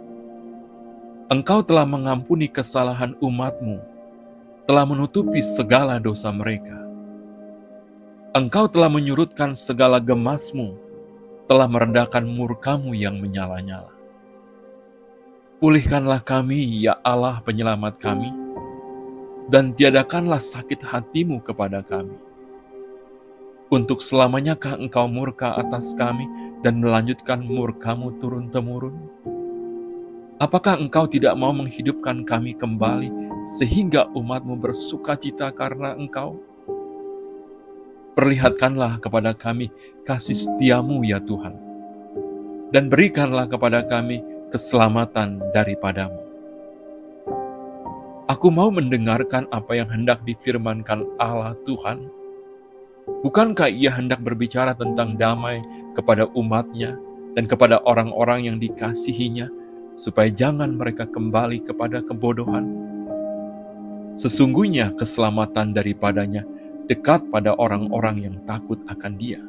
Engkau telah mengampuni kesalahan umat-Mu, telah menutupi segala dosa mereka. Engkau telah menyurutkan segala gemas-Mu, telah meredakan murka-Mu yang menyala-nyala. Pulihkanlah kami, ya Allah penyelamat kami, dan tiadakanlah sakit hati-Mu kepada kami. Untuk selamanyakah Engkau murka atas kami dan melanjutkan murka-Mu turun-temurun? Apakah Engkau tidak mau menghidupkan kami kembali sehingga umat-Mu bersukacita karena Engkau? Perlihatkanlah kepada kami kasih setia-Mu, ya Tuhan, dan berikanlah kepada kami keselamatan daripada-Mu. Aku mau mendengarkan apa yang hendak difirmankan Allah Tuhan. Bukankah Ia hendak berbicara tentang damai kepada umat-Nya dan kepada orang-orang yang dikasihi-Nya, supaya jangan mereka kembali kepada kebodohan? Sesungguhnya keselamatan daripada-Nya dekat pada orang-orang yang takut akan Dia,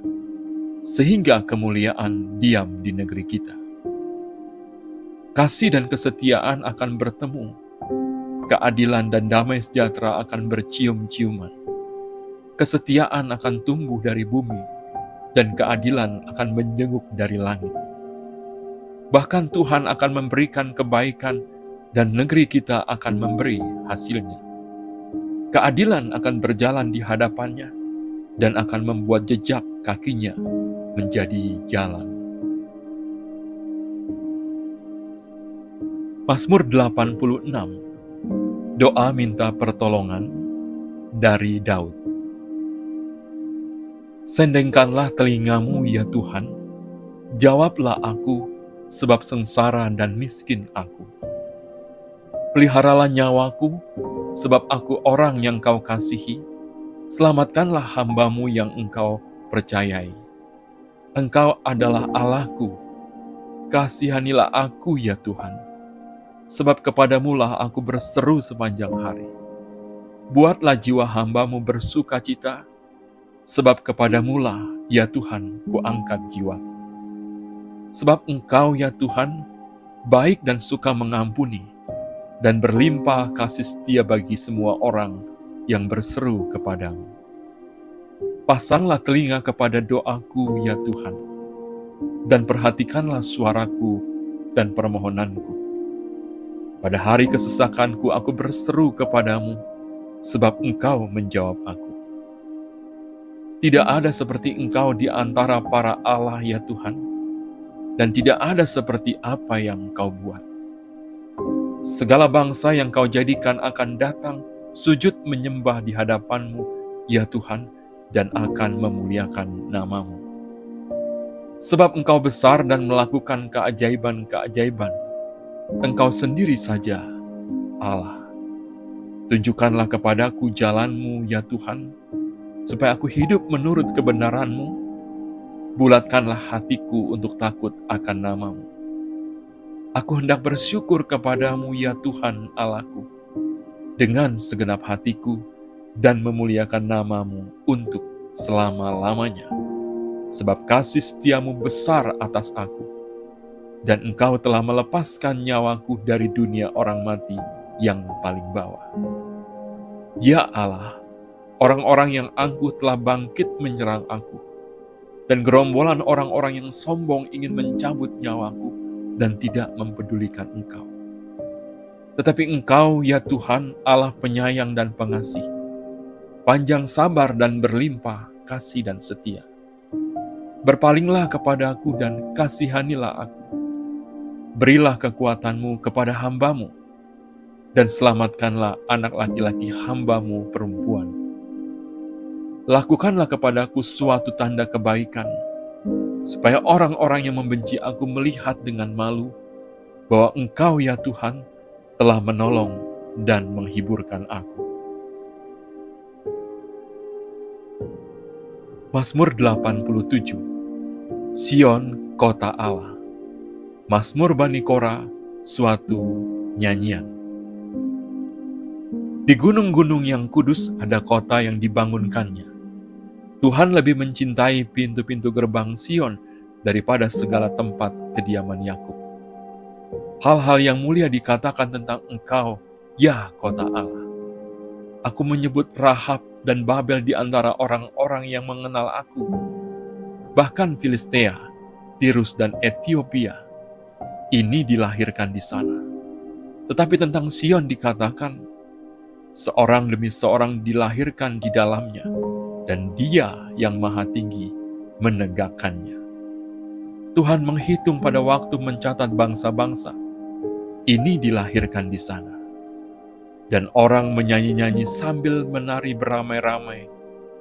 sehingga kemuliaan diam di negeri kita. Kasih dan kesetiaan akan bertemu, keadilan dan damai sejahtera akan bercium-ciuman. Kesetiaan akan tumbuh dari bumi, dan keadilan akan menjenguk dari langit. Bahkan Tuhan akan memberikan kebaikan, dan negeri kita akan memberi hasilnya. Keadilan akan berjalan di hadapannya, dan akan membuat jejak kakinya menjadi jalan. Mazmur 86. Doa minta pertolongan dari Daud. Sendengkanlah telingamu ya Tuhan, jawablah aku, sebab sengsara dan miskin aku. Peliharalah nyawaku, sebab aku orang yang kau kasihi. Selamatkanlah hamba-Mu yang engkau percayai. Engkau adalah Allahku, kasihanilah aku ya Tuhan, sebab kepadamu-lah aku berseru sepanjang hari. Buatlah jiwa hamba-Mu bersukacita, sebab kepadamu-lah ya Tuhan kuangkat jiwaku. Sebab Engkau ya Tuhan, baik dan suka mengampuni, dan berlimpah kasih setia bagi semua orang yang berseru kepadamu. Pasanglah telinga kepada doaku ya Tuhan, dan perhatikanlah suaraku dan permohonanku. Pada hari kesesakanku aku berseru kepadamu, sebab Engkau menjawab aku. Tidak ada seperti Engkau di antara para Allah ya Tuhan, dan tidak ada seperti apa yang Kau buat. Segala bangsa yang Kau jadikan akan datang sujud menyembah di hadapan-Mu ya Tuhan, dan akan memuliakan nama-Mu. Sebab Engkau besar dan melakukan keajaiban-keajaiban. Engkau sendiri saja, Allah. Tunjukkanlah kepadaku jalan-Mu ya Tuhan, supaya aku hidup menurut kebenaran-Mu. Bulatkanlah hatiku untuk takut akan nama-Mu. Aku hendak bersyukur kepadamu ya Tuhan Allahku, dengan segenap hatiku, dan memuliakan nama-Mu untuk selama-lamanya. Sebab kasih setiamu besar atas aku, dan Engkau telah melepaskan nyawaku dari dunia orang mati yang paling bawah. Ya Allah, orang-orang yang angkuh telah bangkit menyerang aku, dan gerombolan orang-orang yang sombong ingin mencabut nyawaku dan tidak mempedulikan Engkau. Tetapi Engkau ya Tuhan, Allah penyayang dan pengasih, panjang sabar dan berlimpah kasih dan setia. Berpalinglah kepadaku dan kasihanilah aku. Berilah kekuatan-Mu kepada hamba-Mu, dan selamatkanlah anak laki-laki hamba-Mu perempuan. Lakukanlah kepadaku suatu tanda kebaikan, supaya orang-orang yang membenci aku melihat dengan malu bahwa Engkau ya Tuhan telah menolong dan menghiburkan aku. Mazmur 87. Sion, kota Allah. Mazmur Bani Korah, suatu nyanyian. Di gunung-gunung yang kudus ada kota yang dibangunkannya. Tuhan lebih mencintai pintu-pintu gerbang Sion daripada segala tempat kediaman Yakub. Hal-hal yang mulia dikatakan tentang Engkau, ya kota Allah. Aku menyebut Rahab dan Babel di antara orang-orang yang mengenal aku. Bahkan Filistea, Tirus dan Etiopia, ini dilahirkan di sana. Tetapi tentang Sion dikatakan, seorang demi seorang dilahirkan di dalamnya, dan Dia yang Maha Tinggi menegakkannya. Tuhan menghitung pada waktu mencatat bangsa-bangsa, ini dilahirkan di sana. Dan orang menyanyi-nyanyi sambil menari beramai-ramai,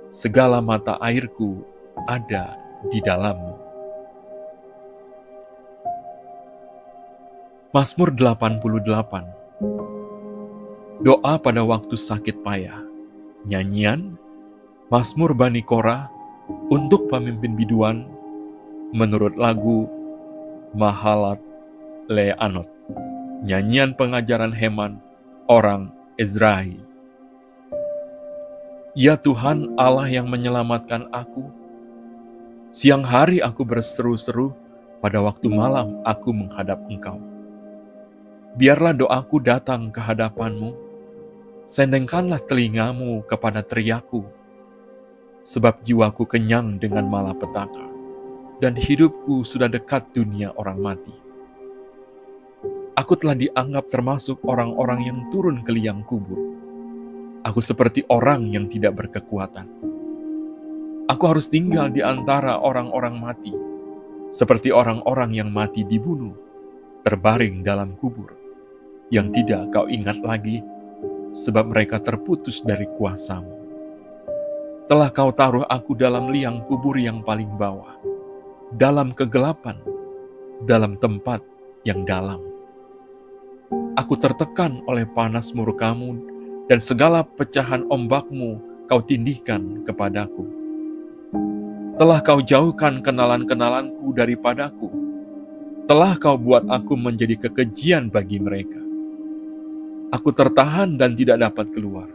segala mata airku ada di dalammu. Mazmur 88. Doa pada waktu sakit payah. Nyanyian Mazmur Bani Korah untuk pemimpin biduan menurut lagu Mahalat Leanot. Nyanyian pengajaran Heman, orang Ezrahi. Ya Tuhan Allah yang menyelamatkan aku, siang hari aku berseru-seru, pada waktu malam aku menghadap Engkau. Biarlah doaku datang ke hadapan-Mu, sendengkanlah telingamu kepada teriakku, sebab jiwaku kenyang dengan malapetaka, dan hidupku sudah dekat dunia orang mati. Aku telah dianggap termasuk orang-orang yang turun ke liang kubur. Aku seperti orang yang tidak berkekuatan. Aku harus tinggal di antara orang-orang mati, seperti orang-orang yang mati dibunuh, terbaring dalam kubur, yang tidak Kau ingat lagi, sebab mereka terputus dari kuasa-Mu. Telah kau taruh aku dalam liang kubur yang paling bawah, dalam kegelapan, dalam tempat yang dalam. Aku tertekan oleh panas murkamu, dan segala pecahan ombakmu kau tindihkan kepadaku. Telah kau jauhkan kenalan-kenalanku daripadaku. Telah kau buat aku menjadi kekejian bagi mereka. Aku tertahan dan tidak dapat keluar.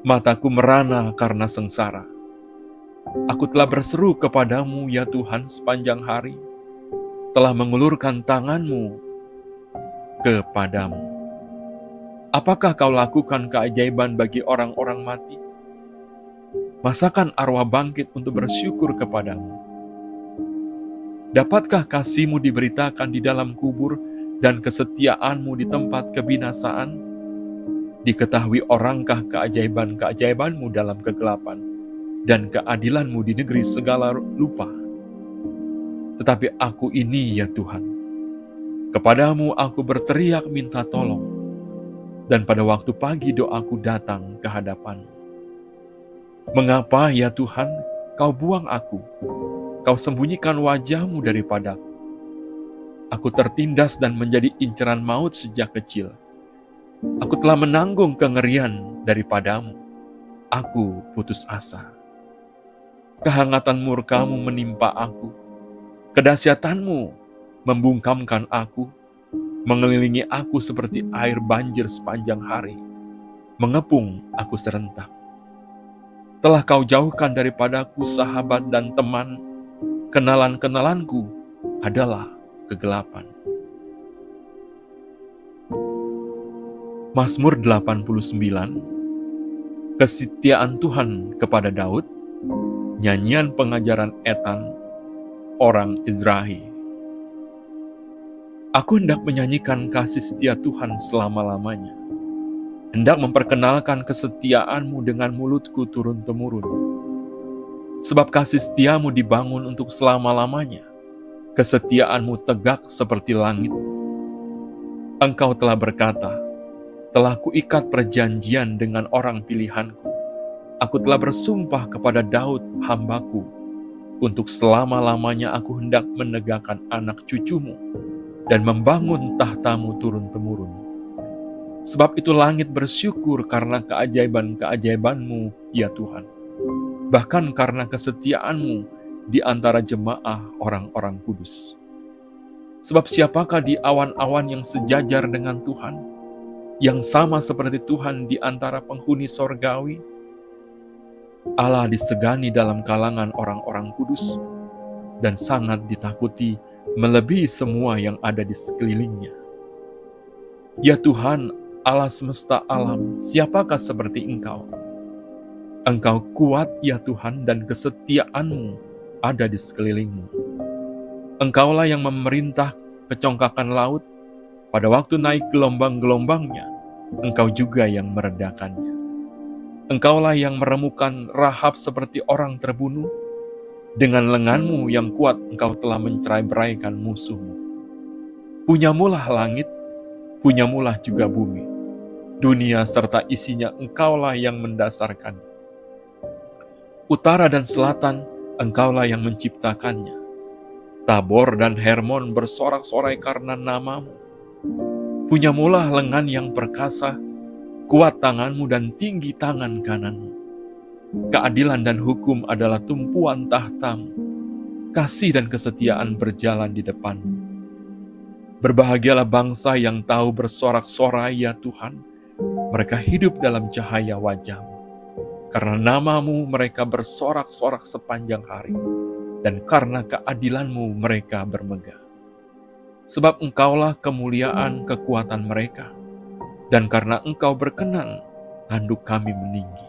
Mataku merana karena sengsara. Aku telah berseru kepadamu, ya Tuhan, sepanjang hari. Telah mengulurkan tanganmu kepadamu. Apakah kau lakukan keajaiban bagi orang-orang mati? Masakan arwah bangkit untuk bersyukur kepadamu? Dapatkah kasih-Mu diberitakan di dalam kubur dan kesetiaan-Mu di tempat kebinasaan? Diketahui orangkah keajaiban-keajaiban-Mu dalam kegelapan dan keadilan-Mu di negeri segala lupa? Tetapi aku ini, ya Tuhan, kepadamu aku berteriak minta tolong, dan pada waktu pagi doaku datang ke hadapan-Mu. Mengapa, ya Tuhan, kau buang aku? Kau sembunyikan wajah-Mu daripadaku. Aku tertindas dan menjadi inceran maut sejak kecil. Aku telah menanggung kengerian daripadamu. Aku putus asa. Kehangatan murka-Mu menimpa aku. Kedahsyatan-Mu membungkamkan aku, mengelilingi aku seperti air banjir sepanjang hari, mengepung aku serentak. Telah kau jauhkan daripadaku sahabat dan teman, kenalan-kenalanku adalah kegelapan. Mazmur 89, kesetiaan Tuhan kepada Daud, nyanyian pengajaran Etan, orang Izrahi. Aku hendak menyanyikan kasih setia Tuhan selama-lamanya, hendak memperkenalkan kesetiaan-Mu dengan mulutku turun-temurun. Sebab kasih setia-Mu dibangun untuk selama-lamanya, kesetiaan-Mu tegak seperti langit. Engkau telah berkata, telah kuikat perjanjian dengan orang pilihanku. Aku telah bersumpah kepada Daud, hambaku, untuk selama-lamanya aku hendak menegakkan anak cucumu dan membangun tahta-Mu turun-temurun. Sebab itu langit bersyukur karena keajaiban-keajaiban-Mu, ya Tuhan. Bahkan karena kesetiaan-Mu di antara jemaah orang-orang kudus. Sebab siapakah di awan-awan yang sejajar dengan Tuhan, yang sama seperti Tuhan di antara penghuni sorgawi? Allah disegani dalam kalangan orang-orang kudus, dan sangat ditakuti melebihi semua yang ada di sekelilingnya. Ya Tuhan, Allah semesta alam, siapakah seperti Engkau? Engkau kuat, ya Tuhan, dan kesetiaan-Mu ada di sekelilingmu. Engkaulah yang memerintah kecongkakan laut, pada waktu naik gelombang-gelombangnya, Engkau juga yang meredakannya. Engkaulah yang meremukan Rahab seperti orang terbunuh, dengan lengan-Mu yang kuat Engkau telah mencerai-beraikan musuh-Mu. Punyamulah langit, punyamulah juga bumi, dunia serta isinya Engkaulah yang mendasarkannya. Utara dan selatan Engkaulah yang menciptakannya. Tabor dan Hermon bersorak-sorai karena nama-Mu. Punyamulah lengan yang perkasa, kuat tangan-Mu dan tinggi tangan kanan-Mu. Keadilan dan hukum adalah tumpuan tahta-Mu. Kasih dan kesetiaan berjalan di depan-Mu. Berbahagialah bangsa yang tahu bersorak-sorai, ya Tuhan. Mereka hidup dalam cahaya wajah-Mu. Karena nama-Mu mereka bersorak-sorak sepanjang hari, dan karena keadilan-Mu mereka bermegah. Sebab Engkaulah kemuliaan kekuatan mereka, dan karena Engkau berkenan, tanduk kami meninggi.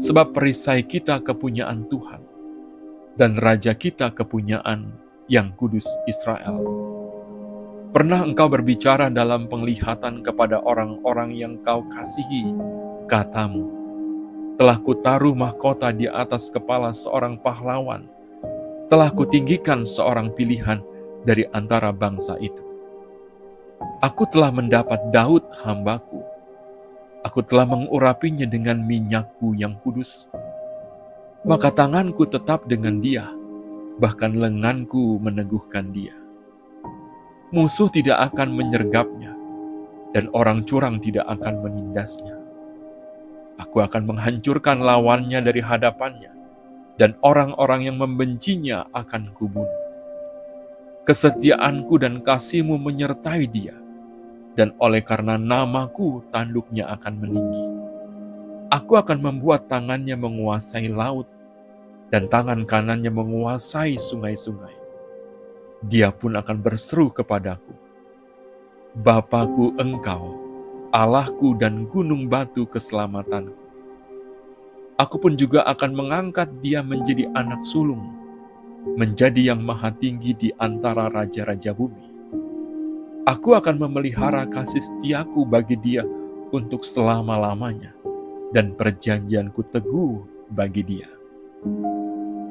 Sebab perisai kita kepunyaan Tuhan, dan Raja kita kepunyaan yang kudus Israel. Pernah Engkau berbicara dalam penglihatan kepada orang-orang yang Kau kasihi, kata-Mu, telah kutaruh mahkota di atas kepala seorang pahlawan, telah kutinggikan seorang pilihan dari antara bangsa itu. Aku telah mendapat Daud hambaku, aku telah mengurapinya dengan minyak-Ku yang kudus, maka tanganku tetap dengan dia, bahkan lenganku meneguhkan dia. Musuh tidak akan menyergapnya, dan orang curang tidak akan menindasnya. Aku akan menghancurkan lawannya dari hadapannya, dan orang-orang yang membencinya akan kubunuh. Kesetiaanku dan kasih-Mu menyertai dia, dan oleh karena namaku tanduknya akan meninggi. Aku akan membuat tangannya menguasai laut, dan tangan kanannya menguasai sungai-sungai. Dia pun akan berseru kepadaku, Bapakku Engkau, Allahku dan gunung batu keselamatanku. Aku pun juga akan mengangkat dia menjadi anak sulung, menjadi yang maha tinggi di antara raja-raja bumi. Aku akan memelihara kasih setiaku bagi dia untuk selama-lamanya, dan perjanjianku teguh bagi dia.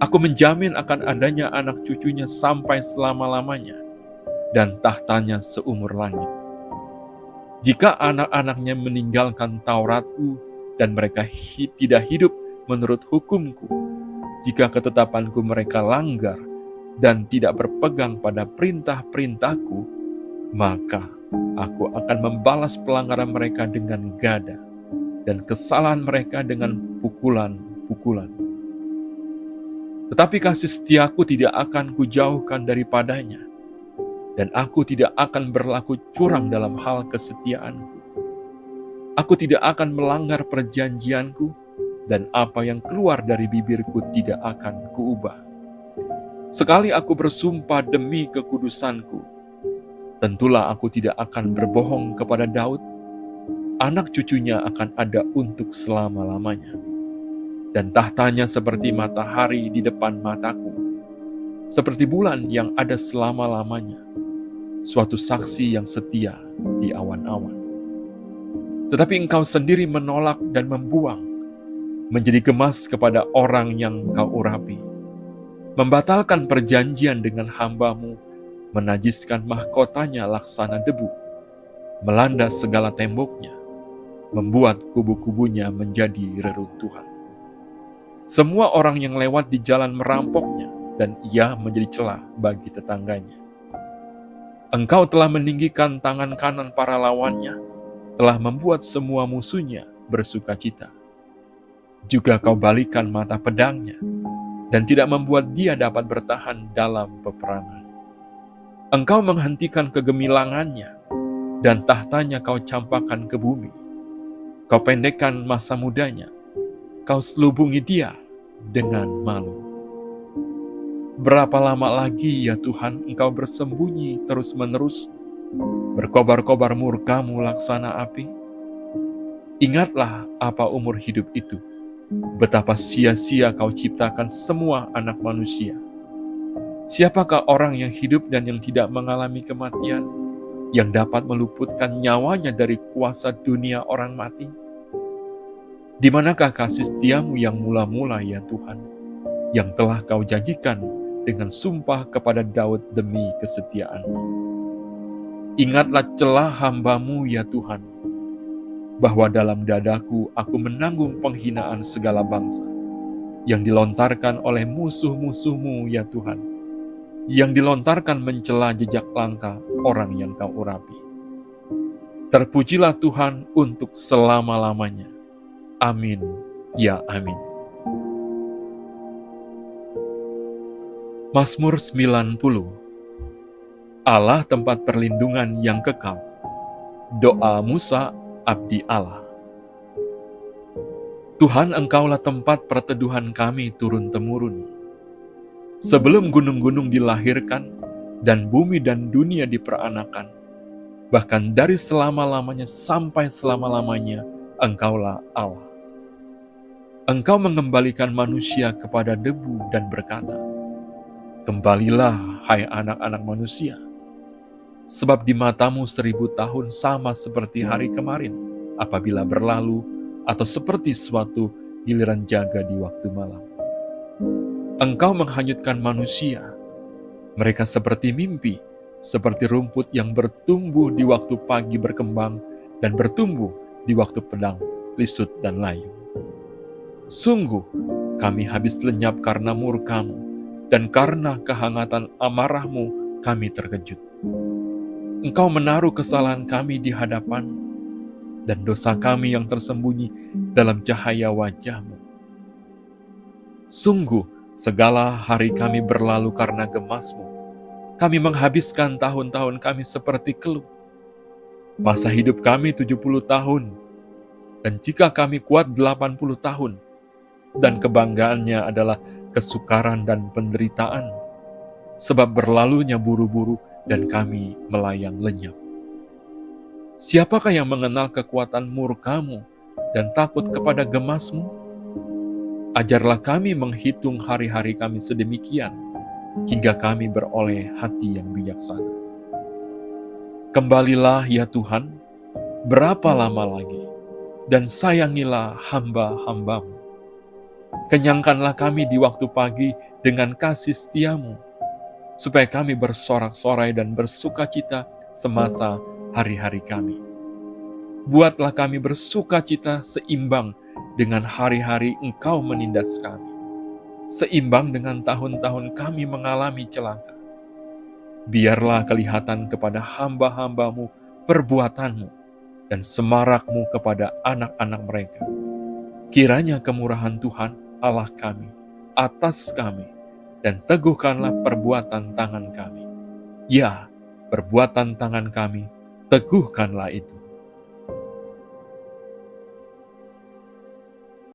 Aku menjamin akan adanya anak cucunya sampai selama-lamanya, dan tahtanya seumur langit. Jika anak-anaknya meninggalkan Tauratku dan mereka tidak hidup menurut hukumku, jika ketetapanku mereka langgar dan tidak berpegang pada perintah-perintahku, maka aku akan membalas pelanggaran mereka dengan gada dan kesalahan mereka dengan pukulan-pukulan. Tetapi kasih setiaku tidak akan kujauhkan daripadanya, dan aku tidak akan berlaku curang dalam hal kesetiaanku. Aku tidak akan melanggar perjanjianku, dan apa yang keluar dari bibirku tidak akan kuubah. Sekali aku bersumpah demi kekudusanku, tentulah aku tidak akan berbohong kepada Daud. Anak cucunya akan ada untuk selama-lamanya, dan tahtanya seperti matahari di depan mataku, seperti bulan yang ada selama-lamanya, suatu saksi yang setia di awan-awan. Tetapi engkau sendiri menolak dan membuang, menjadi gemas kepada orang yang kau urapi, membatalkan perjanjian dengan hamba-Mu, menajiskan mahkotanya laksana debu, melanda segala temboknya, membuat kubu-kubunya menjadi reruntuhan. Semua orang yang lewat di jalan merampoknya, dan ia menjadi celah bagi tetangganya. Engkau telah meninggikan tangan kanan para lawannya, telah membuat semua musuhnya bersukacita. Juga kau balikan mata pedangnya, dan tidak membuat dia dapat bertahan dalam peperangan. Engkau menghentikan kegemilangannya, dan tahtanya kau campakkan ke bumi. Kau pendekkan masa mudanya, kau selubungi dia dengan malu. Berapa lama lagi ya Tuhan engkau bersembunyi terus-menerus, berkobar-kobar murka-Mu laksana api? Ingatlah apa umur hidup itu, betapa sia-sia kau ciptakan semua anak manusia. Siapakah orang yang hidup dan yang tidak mengalami kematian, yang dapat meluputkan nyawanya dari kuasa dunia orang mati? Di manakah kasih setiamu yang mula-mula ya Tuhan, yang telah kau janjikan dengan sumpah kepada Daud demi kesetiaan-Mu? Ingatlah celah hamba-Mu ya Tuhan, bahwa dalam dadaku aku menanggung penghinaan segala bangsa, yang dilontarkan oleh musuh-musuh-Mu ya Tuhan, yang dilontarkan mencela jejak langkah orang yang kau urapi. Terpujilah Tuhan untuk selama-lamanya. Amin, ya amin. Mazmur 90. Allah tempat perlindungan yang kekal. Doa Musa, abdi Allah. Tuhan, Engkaulah tempat perteduhan kami turun-temurun. Sebelum gunung-gunung dilahirkan, dan bumi dan dunia diperanakan, bahkan dari selama-lamanya sampai selama-lamanya, Engkaulah Allah. Engkau mengembalikan manusia kepada debu dan berkata, Kembalilah, hai anak-anak manusia, sebab di mata-Mu 1000 tahun sama seperti hari kemarin, apabila berlalu, atau seperti suatu giliran jaga di waktu malam. Engkau menghanyutkan manusia, mereka seperti mimpi, seperti rumput yang bertumbuh di waktu pagi berkembang, dan bertumbuh di waktu pedang, lisut dan layu. Sungguh, Kami habis lenyap karena murka-Mu, dan karena kehangatan amarah-Mu kami terkejut. Engkau menaruh kesalahan kami di hadapan, dan dosa kami yang tersembunyi dalam cahaya wajah-Mu. Sungguh, segala hari kami berlalu karena gemas-Mu. Kami menghabiskan tahun-tahun kami seperti keluh. Masa hidup kami 70 tahun, dan jika kami kuat 80 tahun, dan kebanggaannya adalah kesukaran dan penderitaan, sebab berlalunya buru-buru dan kami melayang lenyap. Siapakah yang mengenal kekuatan murka-Mu dan takut kepada gemas-Mu? Ajarlah kami menghitung hari-hari kami sedemikian, hingga kami beroleh hati yang bijaksana. Kembalilah ya Tuhan, berapa lama lagi, dan sayangilah hamba-hamba-Mu. Kenyangkanlah kami di waktu pagi dengan kasih setia-Mu, supaya kami bersorak-sorai dan bersuka cita semasa hari-hari kami. Buatlah kami bersuka cita seimbang dengan hari-hari Engkau menindas kami, seimbang dengan tahun-tahun kami mengalami celaka. Biarlah kelihatan kepada hamba-hamba-Mu perbuatan-Mu dan semarak-Mu kepada anak-anak mereka. Kiranya kemurahan Tuhan Allah kami atas kami, dan teguhkanlah perbuatan tangan kami. Ya, perbuatan tangan kami, teguhkanlah itu.